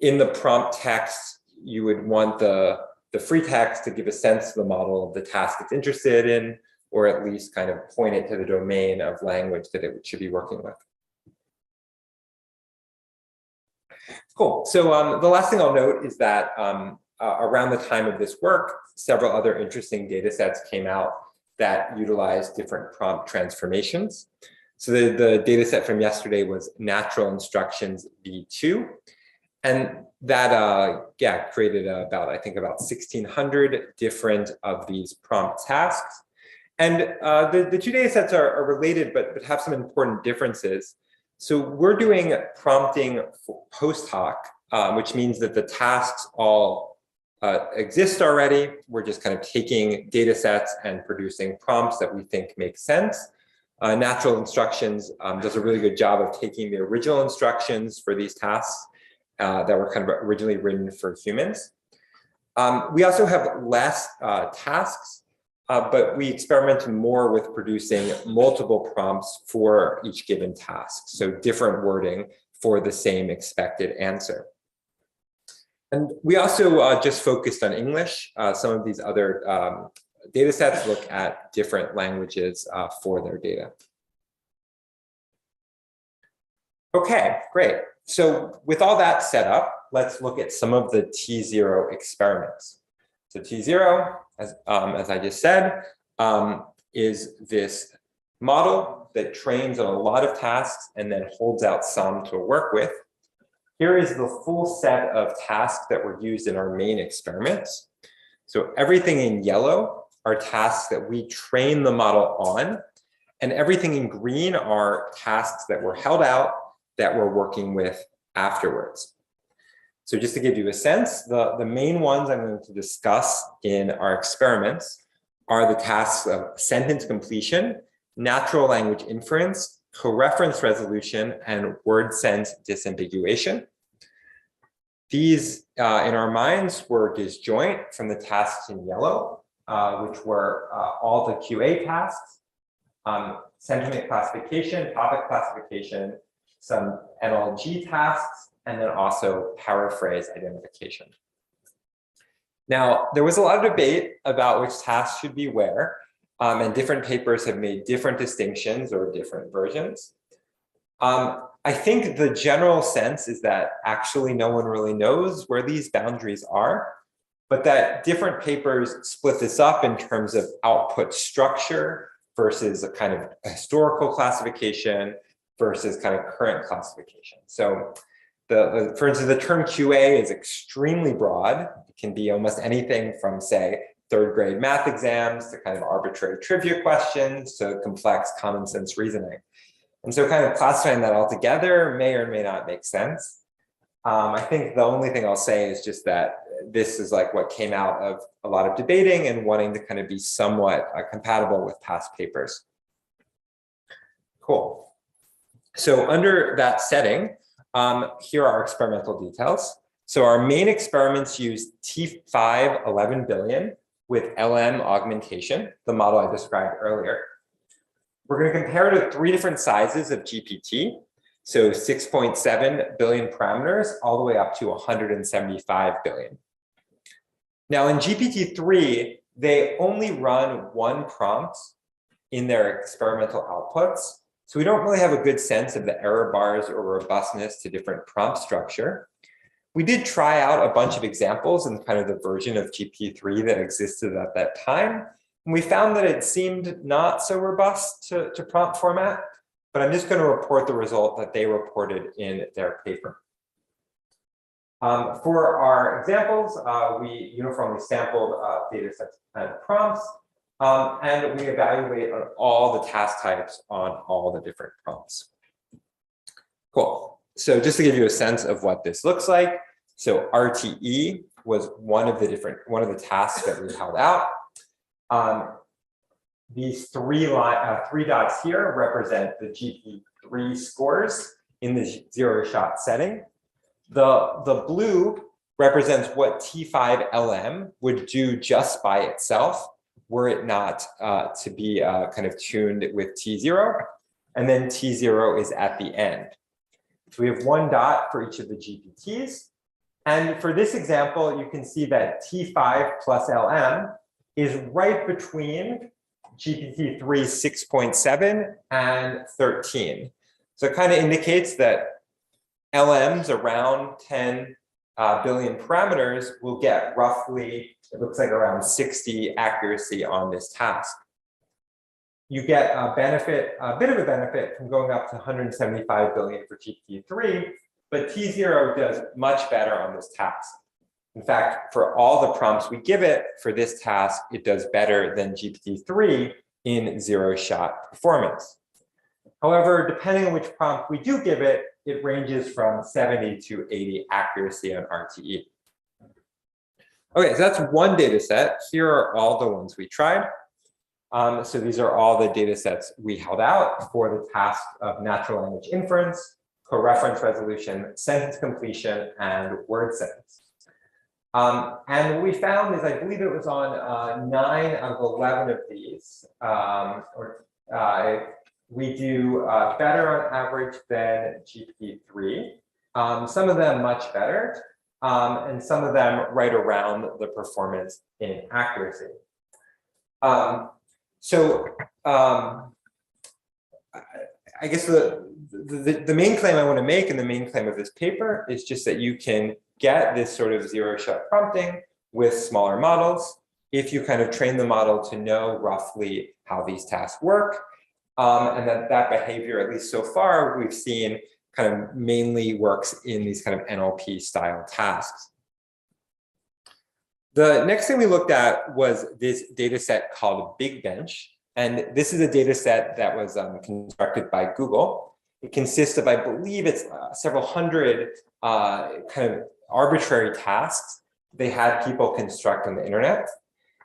in the prompt text, you would want the free text to give a sense to the model of the task it's interested in, or at least kind of point it to the domain of language that it should be working with. Cool. So the last thing I'll note is that around the time of this work, several other interesting data sets came out that utilize different prompt transformations. So the data set from yesterday was Natural Instructions V2. And that created I think about 1,600 different of these prompt tasks. And the two data sets are related, but have some important differences. So we're doing prompting for post hoc, which means that the tasks all exist already. We're just kind of taking data sets and producing prompts that we think make sense. Natural Instructions does a really good job of taking the original instructions for these tasks that were kind of originally written for humans. We also have less tasks, but we experimented more with producing multiple prompts for each given task. So different wording for the same expected answer. And we also just focused on English. Some of these other data sets look at different languages for their data. Okay, great. So with all that set up, let's look at some of the T0 experiments. So T0, as I just said, is this model that trains on a lot of tasks and then holds out some to work with. here is the full set of tasks that were used in our main experiments. So everything in yellow are tasks that we train the model on, and everything in green are tasks that were held out that we're working with afterwards. So just to give you a sense, the main ones I'm going to discuss in our experiments are the tasks of sentence completion, natural language inference, coreference resolution, and word sense disambiguation. These, in our minds, were disjoint from the tasks in yellow, which were all the QA tasks, sentiment classification, topic classification, some NLG tasks, and then also paraphrase identification. Now, there was a lot of debate about which tasks should be where, and different papers have made different distinctions or different versions. I think the general sense is that actually no one really knows where these boundaries are, but that different papers split this up in terms of output structure versus a kind of historical classification versus kind of current classification. So for instance, the term QA is extremely broad. It can be almost anything from, say, third grade math exams to kind of arbitrary trivia questions to complex common sense reasoning. And so kind of classifying that all together may or may not make sense. I think the only thing I'll say is just that this is like what came out of a lot of debating and wanting to kind of be somewhat compatible with past papers. Cool. So under that setting, here are our experimental details. So our main experiments use T5 11 billion with LM augmentation, the model I described earlier. We're going to compare to 3 different sizes of GPT. So 6.7 billion parameters all the way up to 175 billion. Now in GPT-3, they only run one prompt in their experimental outputs. So we don't really have a good sense of the error bars or robustness to different prompt structure. We did try out a bunch of examples in kind of the version of GPT-3 that existed at that time. And we found that it seemed not so robust to prompt format, but I'm just going to report the result that they reported in their paper. For our examples, we uniformly sampled data sets and prompts, and we evaluate on all the task types on all the different prompts. Cool. So just to give you a sense of what this looks like, so RTE was one of the tasks that we held out. These three dots here represent the GPT-3 scores in the zero-shot setting. The blue represents what T5LM would do just by itself, were it not to be kind of tuned with T0. And then T0 is at the end. So we have 1 dot for each of the GPTs. And for this example, you can see that T5 plus LM is right between GPT-3 6.7 and 13. So it kind of indicates that LMs around 10 billion parameters will get roughly, it looks like around 60 accuracy on this task. You get a benefit, a bit of a benefit from going up to 175 billion for GPT-3, but T0 does much better on this task. In fact, for all the prompts we give it for this task, it does better than GPT-3 in zero-shot performance. However, depending on which prompt we do give it, it ranges from 70 to 80 accuracy on RTE. Okay, so that's one data set. Here are all the ones we tried. So these are all the data sets we held out for the task of natural language inference, coreference resolution, sentence completion, and word sentence. And what we found is, I believe it was on 9 out of 11 of these, we do better on average than GPT-3. Some of them much better, and some of them right around the performance in accuracy. I guess the main claim I want to make and the main claim of this paper is just that you can get this sort of zero-shot prompting with smaller models if you kind of train the model to know roughly how these tasks work. And that behavior, at least so far, we've seen kind of mainly works in these kind of NLP style tasks. The next thing we looked at was this data set called Big Bench. And this is a data set that was constructed by Google. It consists of, I believe it's several hundred kind of arbitrary tasks they had people construct on the internet.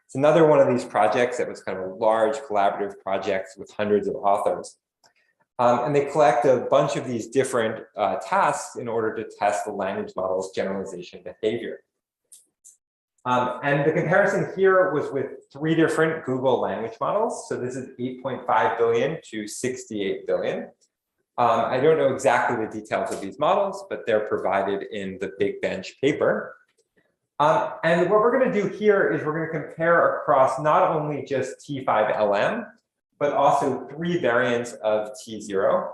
It's another one of these projects that was kind of a large collaborative project with hundreds of authors. And they collect a bunch of these different tasks in order to test the language model's generalization behavior. And the comparison here was with 3 different Google language models. So this is 8.5 billion to 68 billion. I don't know exactly the details of these models, but they're provided in the Big Bench paper. And what we're going to do here is we're going to compare across not only just T5LM, but also 3 variants of T0.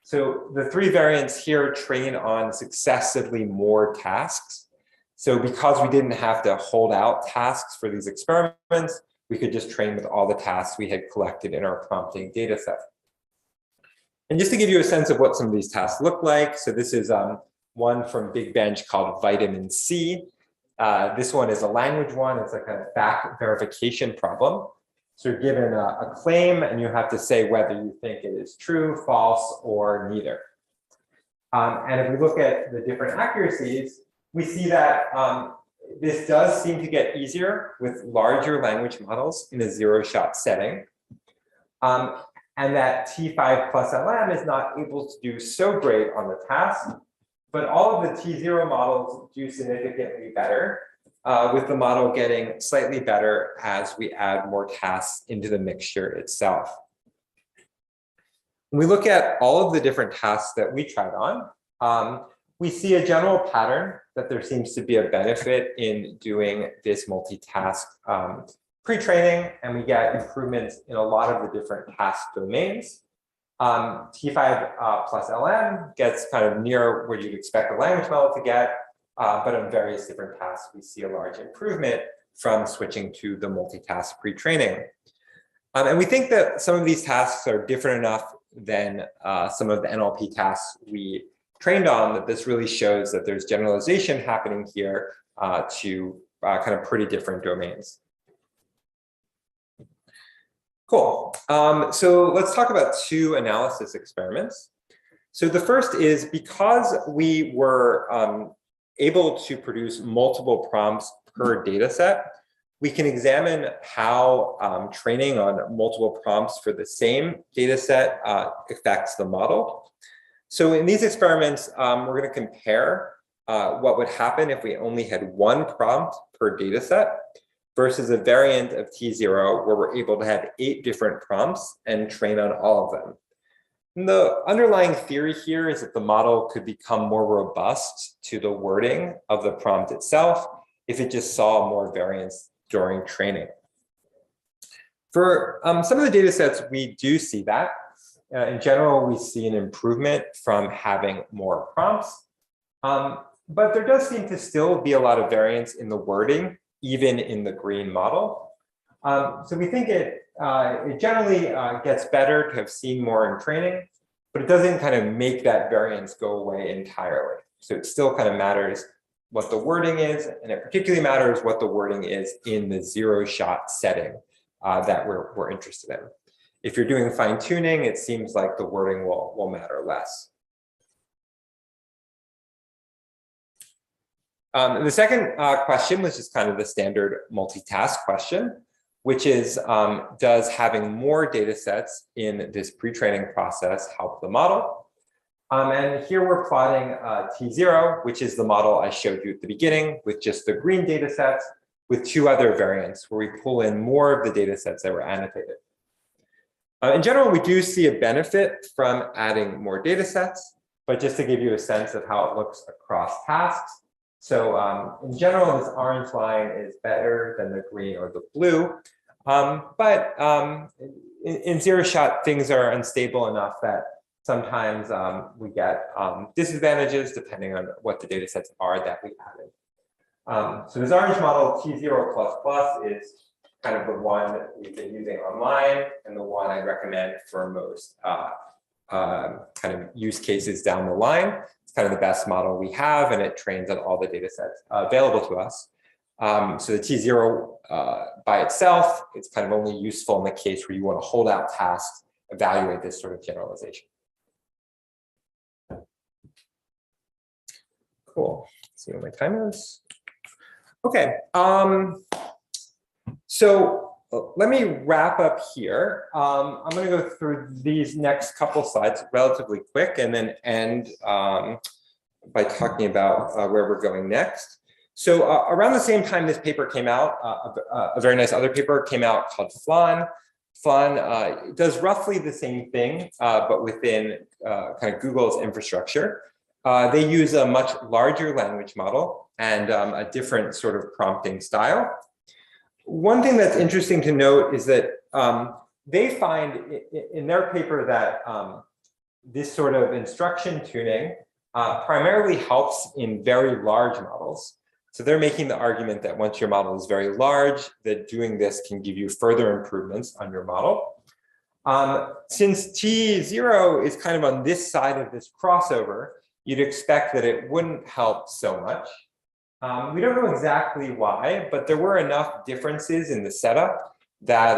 So the 3 variants here train on successively more tasks. So because we didn't have to hold out tasks for these experiments, we could just train with all the tasks we had collected in our prompting data set. And just to give you a sense of what some of these tasks look like, so this is one from Big Bench called Vitamin C. This one is a language one. It's a kind of fact verification problem. So you're given a claim and you have to say whether you think it is true, false, or neither. And if we look at the different accuracies, we see that this does seem to get easier with larger language models in a 0-shot setting. And that T5 plus LM is not able to do so great on the task, but all of the T0 models do significantly better, with the model getting slightly better as we add more tasks into the mixture itself. When we look at all of the different tasks that we tried on, we see a general pattern that there seems to be a benefit in doing this multitask pre-training, and we get improvements in a lot of the different task domains. T5 plus LM gets kind of near where you'd expect a language model to get, but on various different tasks, we see a large improvement from switching to the multitask pre-training. And we think that some of these tasks are different enough than some of the NLP tasks we trained on, that this really shows that there's generalization happening here to kind of pretty different domains. Cool. So let's talk about 2 analysis experiments. So the first is, because we were able to produce multiple prompts per data set, we can examine how training on multiple prompts for the same data set affects the model. So in these experiments, we're going to compare what would happen if we only had 1 prompt per data set versus a variant of T0 where we're able to have 8 different prompts and train on all of them. And the underlying theory here is that the model could become more robust to the wording of the prompt itself if it just saw more variance during training. For some of the data sets, we do see that. In general, we see an improvement from having more prompts, but there does seem to still be a lot of variance in the wording, even in the green model. So we think it generally gets better to have seen more in training, but it doesn't kind of make that variance go away entirely. So it still kind of matters what the wording is, and it particularly matters what the wording is in the 0-shot setting that we're interested in. If you're doing fine tuning, it seems like the wording will matter less. The second question was just kind of the standard multitask question, which is, does having more data sets in this pre-training process help the model? And here we're plotting T0, which is the model I showed you at the beginning with just the green data sets, with 2 other variants where we pull in more of the data sets that were annotated. In general, we do see a benefit from adding more data sets, but just to give you a sense of how it looks across tasks. So in general, this orange line is better than the green or the blue. But in 0-shot, things are unstable enough that sometimes we get disadvantages depending on what the data sets are that we added. So this orange model, T0++ is kind of the one that we've been using online and the one I recommend for most kind of use cases down the line. It's kind of the best model we have, and it trains on all the data sets available to us. So the T0 by itself, it's kind of only useful in the case where you want to hold out tasks, evaluate this sort of generalization. Cool. Let's see what my time is. Okay. So let me wrap up here. I'm going to go through these next couple slides relatively quick and then end by talking about where we're going next. So around the same time this paper came out, a very nice other paper came out called Flan. Flan does roughly the same thing, but within kind of Google's infrastructure. They use a much larger language model and a different sort of prompting style. One thing that's interesting to note is that they find in their paper that this sort of instruction tuning primarily helps in very large models. So they're making the argument that once your model is very large, that doing this can give you further improvements on your model. Since T0 is kind of on this side of this crossover, you'd expect that it wouldn't help so much. We don't know exactly why, but there were enough differences in the setup that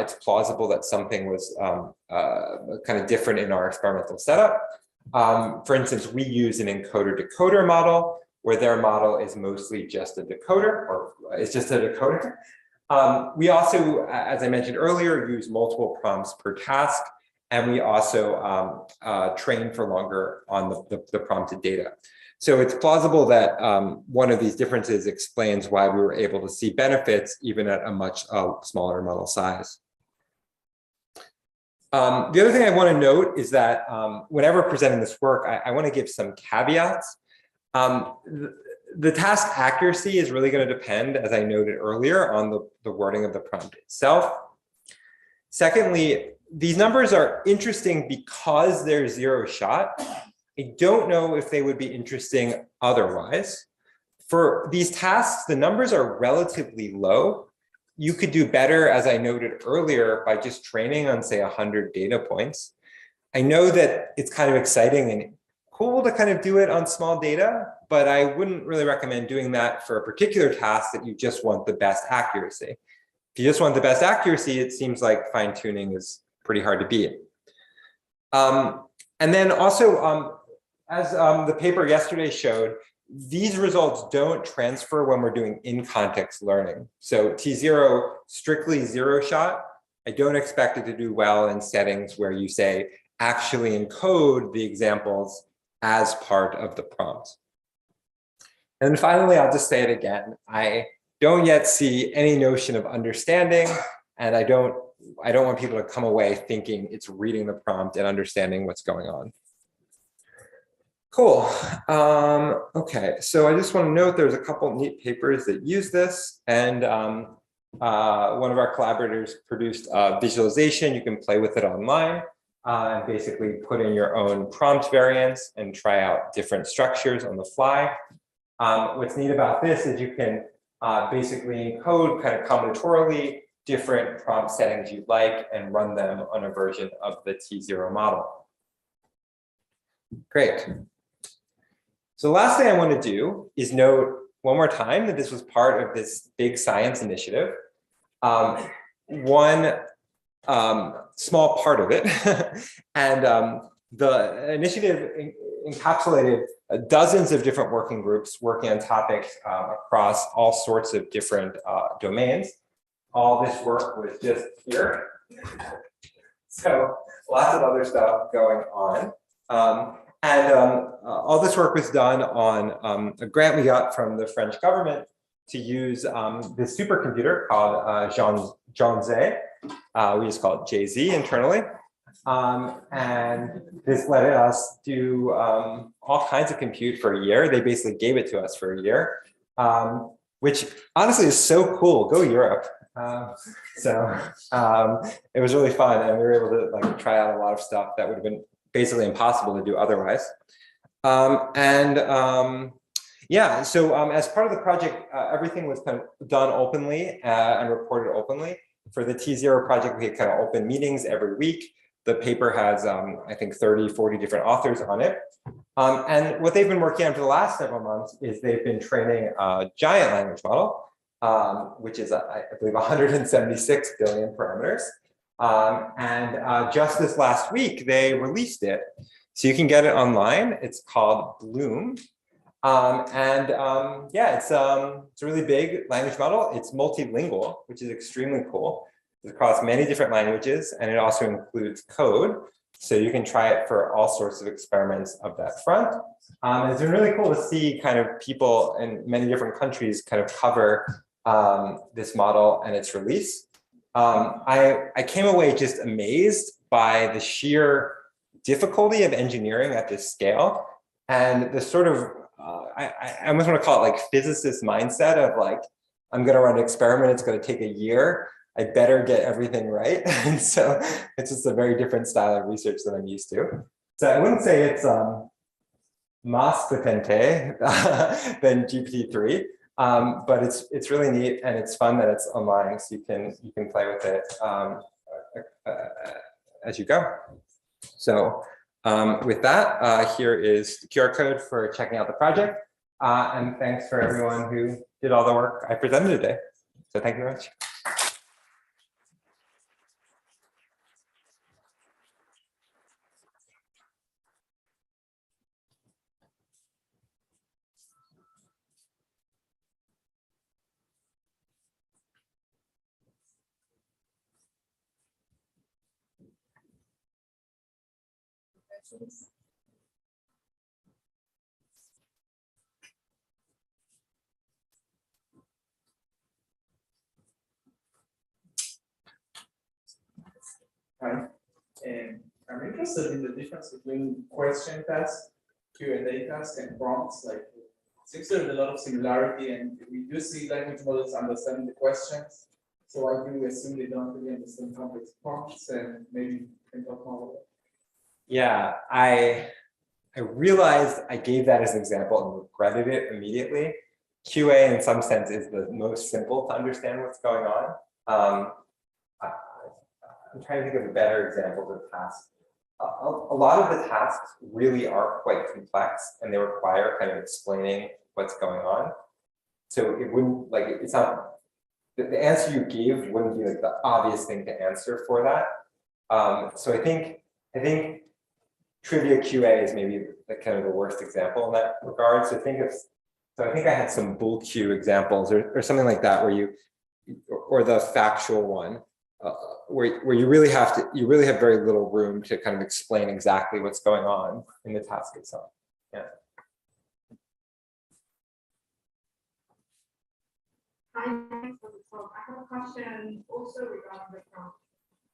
it's plausible that something was kind of different in our experimental setup. For instance, we use an encoder-decoder model, where their model is mostly just a decoder, or it's just a decoder. We also, as I mentioned earlier, use multiple prompts per task, and we also train for longer on the prompted data. So it's plausible that one of these differences explains why we were able to see benefits even at a much smaller model size. The other thing I want to note is that whenever presenting this work, I want to give some caveats. The task accuracy is really going to depend, as I noted earlier, on the wording of the prompt itself. Secondly, these numbers are interesting because they're zero shot. I don't know if they would be interesting otherwise. For these tasks, the numbers are relatively low. You could do better, as I noted earlier, by just training on, say, 100 data points. I know that it's kind of exciting and cool to kind of do it on small data, but I wouldn't really recommend doing that for a particular task that you just want the best accuracy. If you just want the best accuracy, it seems like fine-tuning is pretty hard to beat. And then also, as the paper yesterday showed, these results don't transfer when we're doing in-context learning. So T0, strictly zero shot. I don't expect it to do well in settings where you say, actually encode the examples as part of the prompt. And then finally, I'll just say it again. I don't yet see any notion of understanding, and I don't want people to come away thinking it's reading the prompt and understanding what's going on. Cool. Okay, so I just want to note there's a couple neat papers that use this, and one of our collaborators produced a visualization. You can play with it online. And basically put in your own prompt variants and try out different structures on the fly. What's neat about this is you can basically encode kind of combinatorially different prompt settings you'd like and run them on a version of the T0 model. Great. So the last thing I want to do is note one more time that this was part of this big science initiative. One small part of it. And the initiative encapsulated dozens of different working groups working on topics across all sorts of different domains. All this work was just here. So lots of other stuff going on. All this work was done on a grant we got from the French government to use this supercomputer called Jean-Z. We just call it JZ internally. And this let us do all kinds of compute for a year. They basically gave it to us for a year, which honestly is so cool. Go Europe. It was really fun, and we were able to try out a lot of stuff that would have been basically impossible to do otherwise. Yeah, so as part of the project, everything was kind of done openly and reported openly. For the T0 project, we had kind of open meetings every week. The paper has, I think, 30, 40 different authors on it. And what they've been working on for the last several months is they've been training a giant language model, which is, I believe, 176 billion parameters. Just this last week, they released it. So you can get it online. It's called Bloom. Yeah, it's a really big language model. It's multilingual, which is extremely cool. It's across many different languages, and it also includes code. So you can try it for all sorts of experiments of that front. It's been really cool to see kind of people in many different countries kind of cover this model and its release. I came away just amazed by the sheer difficulty of engineering at this scale and the sort of, I almost want to call it like physicist mindset of like, I'm going to run an experiment, it's going to take a year. I better get everything right. And so it's just a very different style of research than I'm used to. So I wouldn't say it's más potente than GPT-3, but it's really neat and it's fun that it's online, so you can play with it as you go. So with that, here is the QR code for checking out the project. And thanks for everyone who did all the work I presented today. So thank you very much. Hi, I'm interested in the difference between question task, Q&A task, and prompts. Like, seems there's a lot of similarity, and we do see language models understanding the questions. So I do assume they don't really understand complex prompts, and maybe you can talk more about it. Yeah, I realized I gave that as an example and regretted it immediately. QA in some sense is the most simple to understand what's going on. I'm trying to think of a better example of tasks. A lot of the tasks really are quite complex and they require kind of explaining what's going on. So it wouldn't like, it's not, the answer you give wouldn't be like the obvious thing to answer for that. So I think trivia QA is maybe the kind of the worst example in that regard. So I think I had some bull Q examples or something like that where you, or the factual one, where you really have very little room to kind of explain exactly what's going on in the task itself. Yeah. Hi, thanks for the talk. I have a question also regarding the prompt.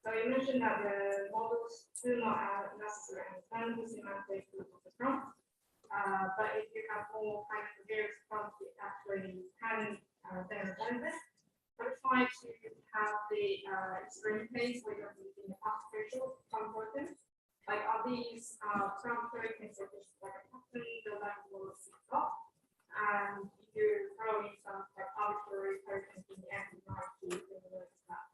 So you mentioned that the models do not necessarily understand the semantic of the prompt, but if you have more kind of various prompts, it actually can then benefit. But try to have the extreme case where you're using artificial components. Like, are these prompt tokens or just like a pattern the language will see off? And if you throw in some like arbitrary tokens in the end, you might see that.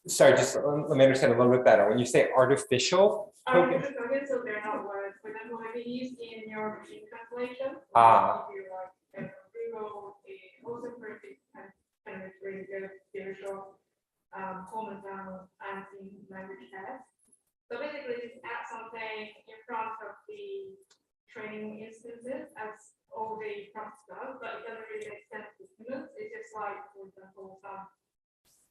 Sorry, just let me understand a little bit better. When you say artificial tokens, So they're not words. For example, like they used in your machine translation. Ah. If you like Google, it also perfect kind of really good spiritual common down and in language tests. So basically, just add something in front of the training instances as all the prompts does, but it doesn't really make sense to humans. It's just like, for example,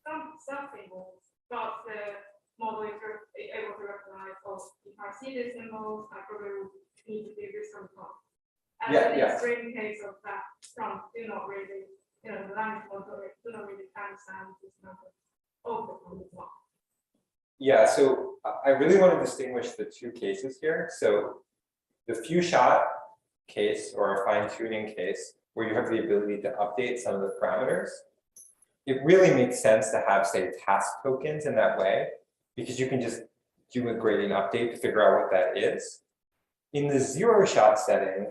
some symbols, but the model is able to recognize, oh, if I see these symbols, I probably need to do this prompt. And the extreme case of that prompt do not really, the language model do not really understand this number of the prompt as well. yeah, so I really want to distinguish the two cases here. So the few shot case or a fine-tuning case where you have the ability to update some of the parameters, it really makes sense to have, say, task tokens in that way, because you can just do a gradient update to figure out what that is. In the zero-shot setting,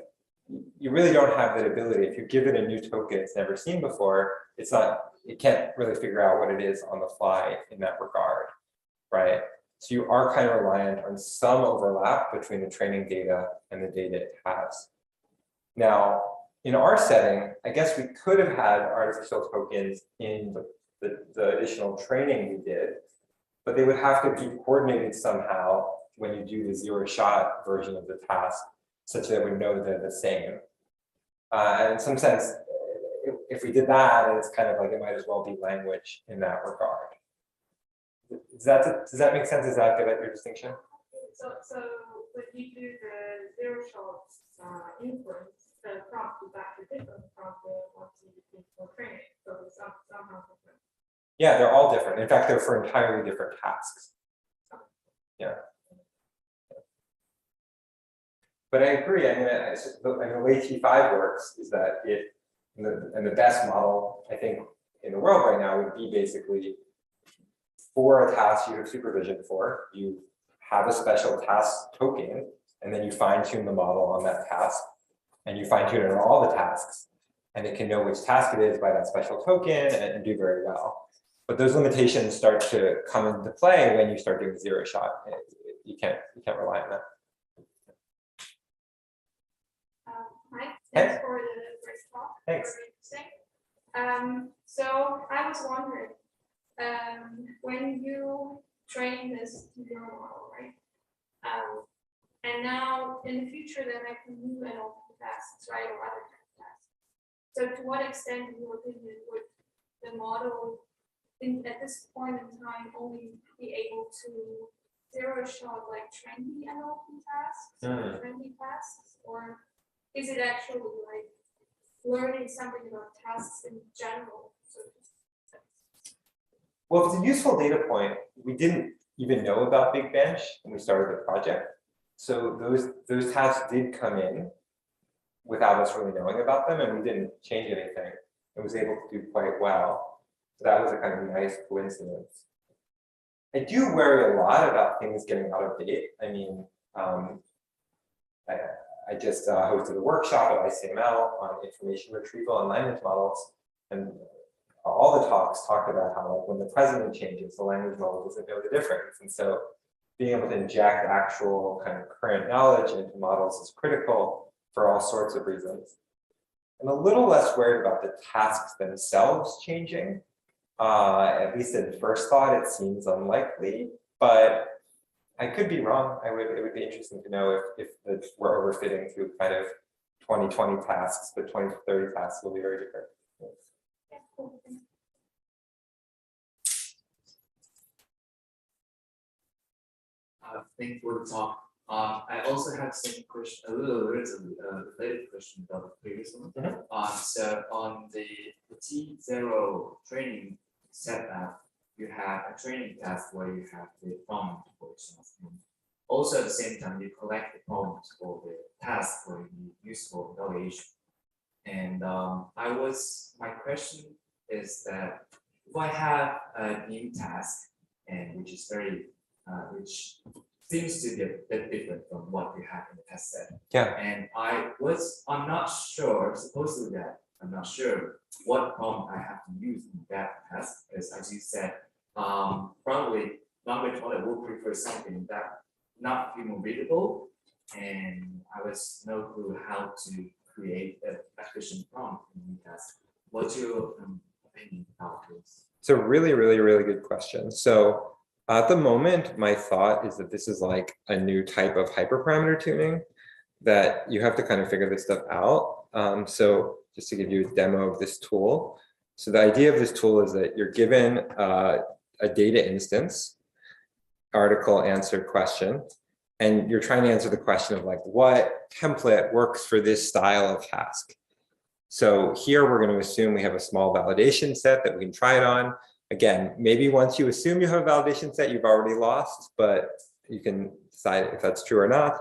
you really don't have that ability. If you give it a new token it's never seen before, it can't really figure out what it is on the fly in that regard, right? So you are kind of reliant on some overlap between the training data and the data it has. Now, in our setting, I guess we could have had artificial tokens in the additional training we did, but they would have to be coordinated somehow when you do the zero-shot version of the task, such that we know they're the same. And in some sense, if we did that, it's kind of like it might as well be language in that regard. Does that make sense? Is that good at your distinction? So when you do the zero shots inference, the prompt is actually different from the ones you use for training. So it's somehow different. Yeah, they're all different. In fact, they're for entirely different tasks. Yeah. But I agree. I mean, the way T5 works is that and the best model, I think, in the world right now would be basically for a task you have supervision for, you have a special task token, and then you fine-tune the model on that task, and you fine-tune it on all the tasks, and it can know which task it is by that special token and do very well. But those limitations start to come into play when you start doing zero shot. You can't rely on that. Hi, Hey. thanks for the great talk. Thanks. Very interesting. So I was wondering, when you train this neural model, right? And now in the future, then I can do NLP tasks, right, or other kind of tasks. So to what extent, in your opinion, would the model at this point in time only be able to zero shot like trendy NLP tasks, or trendy tasks, or is it actually like learning something about tasks in general? Well, it's a useful data point. We didn't even know about Big Bench when we started the project. So those tasks did come in without us really knowing about them, and we didn't change anything. It was able to do quite well. So that was a kind of nice coincidence. I do worry a lot about things getting out of date. I mean, I just hosted a workshop at ICML on information retrieval and language models, and all the talks talked about how like, when the president changes, the language model doesn't know the difference. And so being able to inject actual kind of current knowledge into models is critical for all sorts of reasons. I'm a little less worried about the tasks themselves changing. At least at first thought, it seems unlikely, but I could be wrong. It would be interesting to know if we're overfitting through kind of 2020 tasks, but 2030 tasks will be very different. Thank you for the talk. I also have some question, a little related question about the previous one. So on the T0 training setup, you have a training task where you have the prompt, for example. Also at the same time, you collect the prompt for the task for useful evaluation. And my question is that if I have a new task and which is very which seems to be a bit different from what we have in the test set. Yeah. And I'm not sure, supposedly that I'm not sure what prompt I have to use in that task, because as you said, probably language model will prefer something that not human readable, and I was no clue how to create an efficient prompt in the task. What's your opinion about this? It's a really, really, really good question. So at the moment, my thought is that this is like a new type of hyperparameter tuning that you have to kind of figure this stuff out. So just to give you a demo of this tool. So the idea of this tool is that you're given a data instance, article, answer, question, and you're trying to answer the question of like, what template works for this style of task? So here we're going to assume we have a small validation set that we can try it on. Again, maybe once you assume you have a validation set, you've already lost, but you can decide if that's true or not.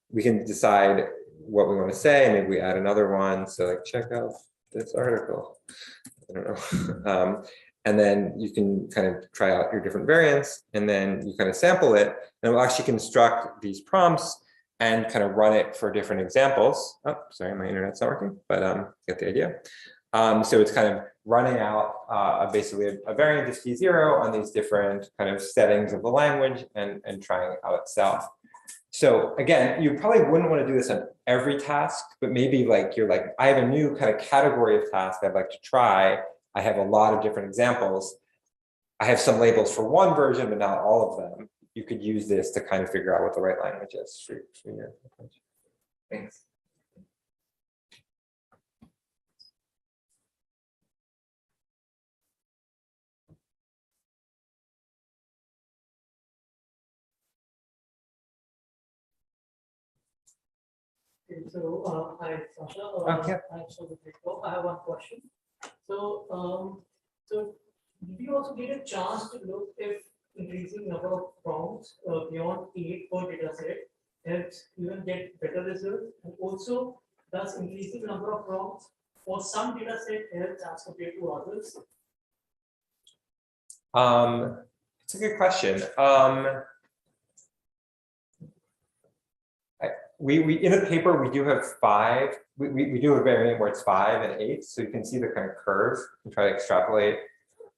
We can decide what we want to say. Maybe we add another one. So like, check out this article. I don't know. And then you can kind of try out your different variants, and then you kind of sample it, and we'll actually construct these prompts and kind of run it for different examples. Oh, sorry, my internet's not working, but get the idea. So it's kind of running out basically a variant of T0 on these different kind of settings of the language and trying it out itself. So again, you probably wouldn't want to do this on every task, but maybe like you're like, I have a new kind of category of task I'd like to try. I have a lot of different examples. I have some labels for one version, but not all of them. You could use this to kind of figure out what the right language is for your approach. Thanks. Okay, so, hi, Sasha. Yeah. Thanks for the quick talk. I have one question. So, did you also get a chance to look if increasing number of prompts beyond 8 per data set helps even get better results? And also, does increasing number of prompts for some data set helps as compared to others? It's a good question. We in the paper, we do have 5. We do a variant where it's 5 and 8. So you can see the kind of curve and try to extrapolate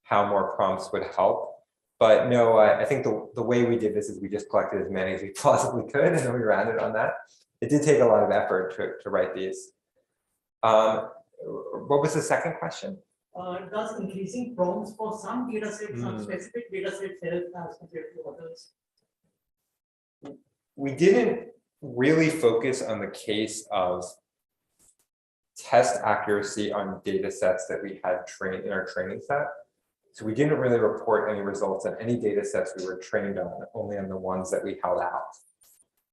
how more prompts would help. But no, I think the way we did this is we just collected as many as we possibly could, and then we rounded on that. It did take a lot of effort to write these. What was the second question? Does increasing prompts for some data sets, some specific data sets help as compared to others? We didn't really focus on the case of test accuracy on data sets that we had trained in our training set. So we didn't really report any results on any data sets we were trained on, only on the ones that we held out.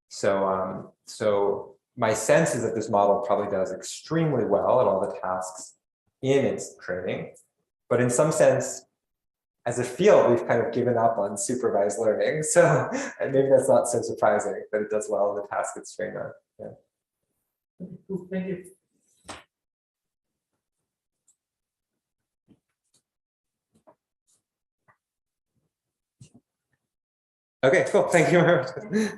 So, so my sense is that this model probably does extremely well at all the tasks in its training, but in some sense, as a field, we've kind of given up on supervised learning. So and maybe that's not so surprising that it does well in the task it's trained on. Yeah. Thank you. Okay, cool. Thank you very much.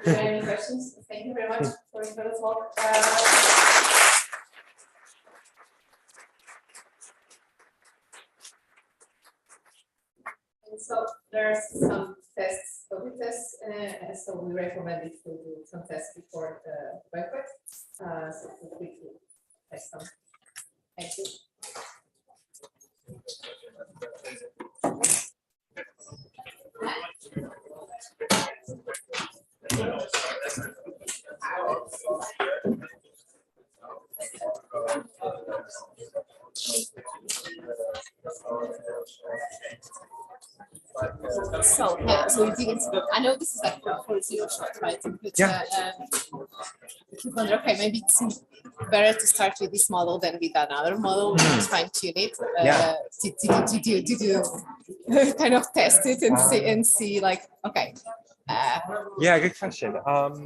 Any questions? Thank you very much for your talk. And so there's some tests, COVID tests, so we recommend it to do some tests before the banquet. So feel free to test them. Thank you. So yeah, so we dig into it. I know this is like for 0 shot, right? But Yeah. you wonder, okay, maybe it's better to start with this model than with another model, just fine tune it, to kind of test it and see like, okay. Yeah, good question.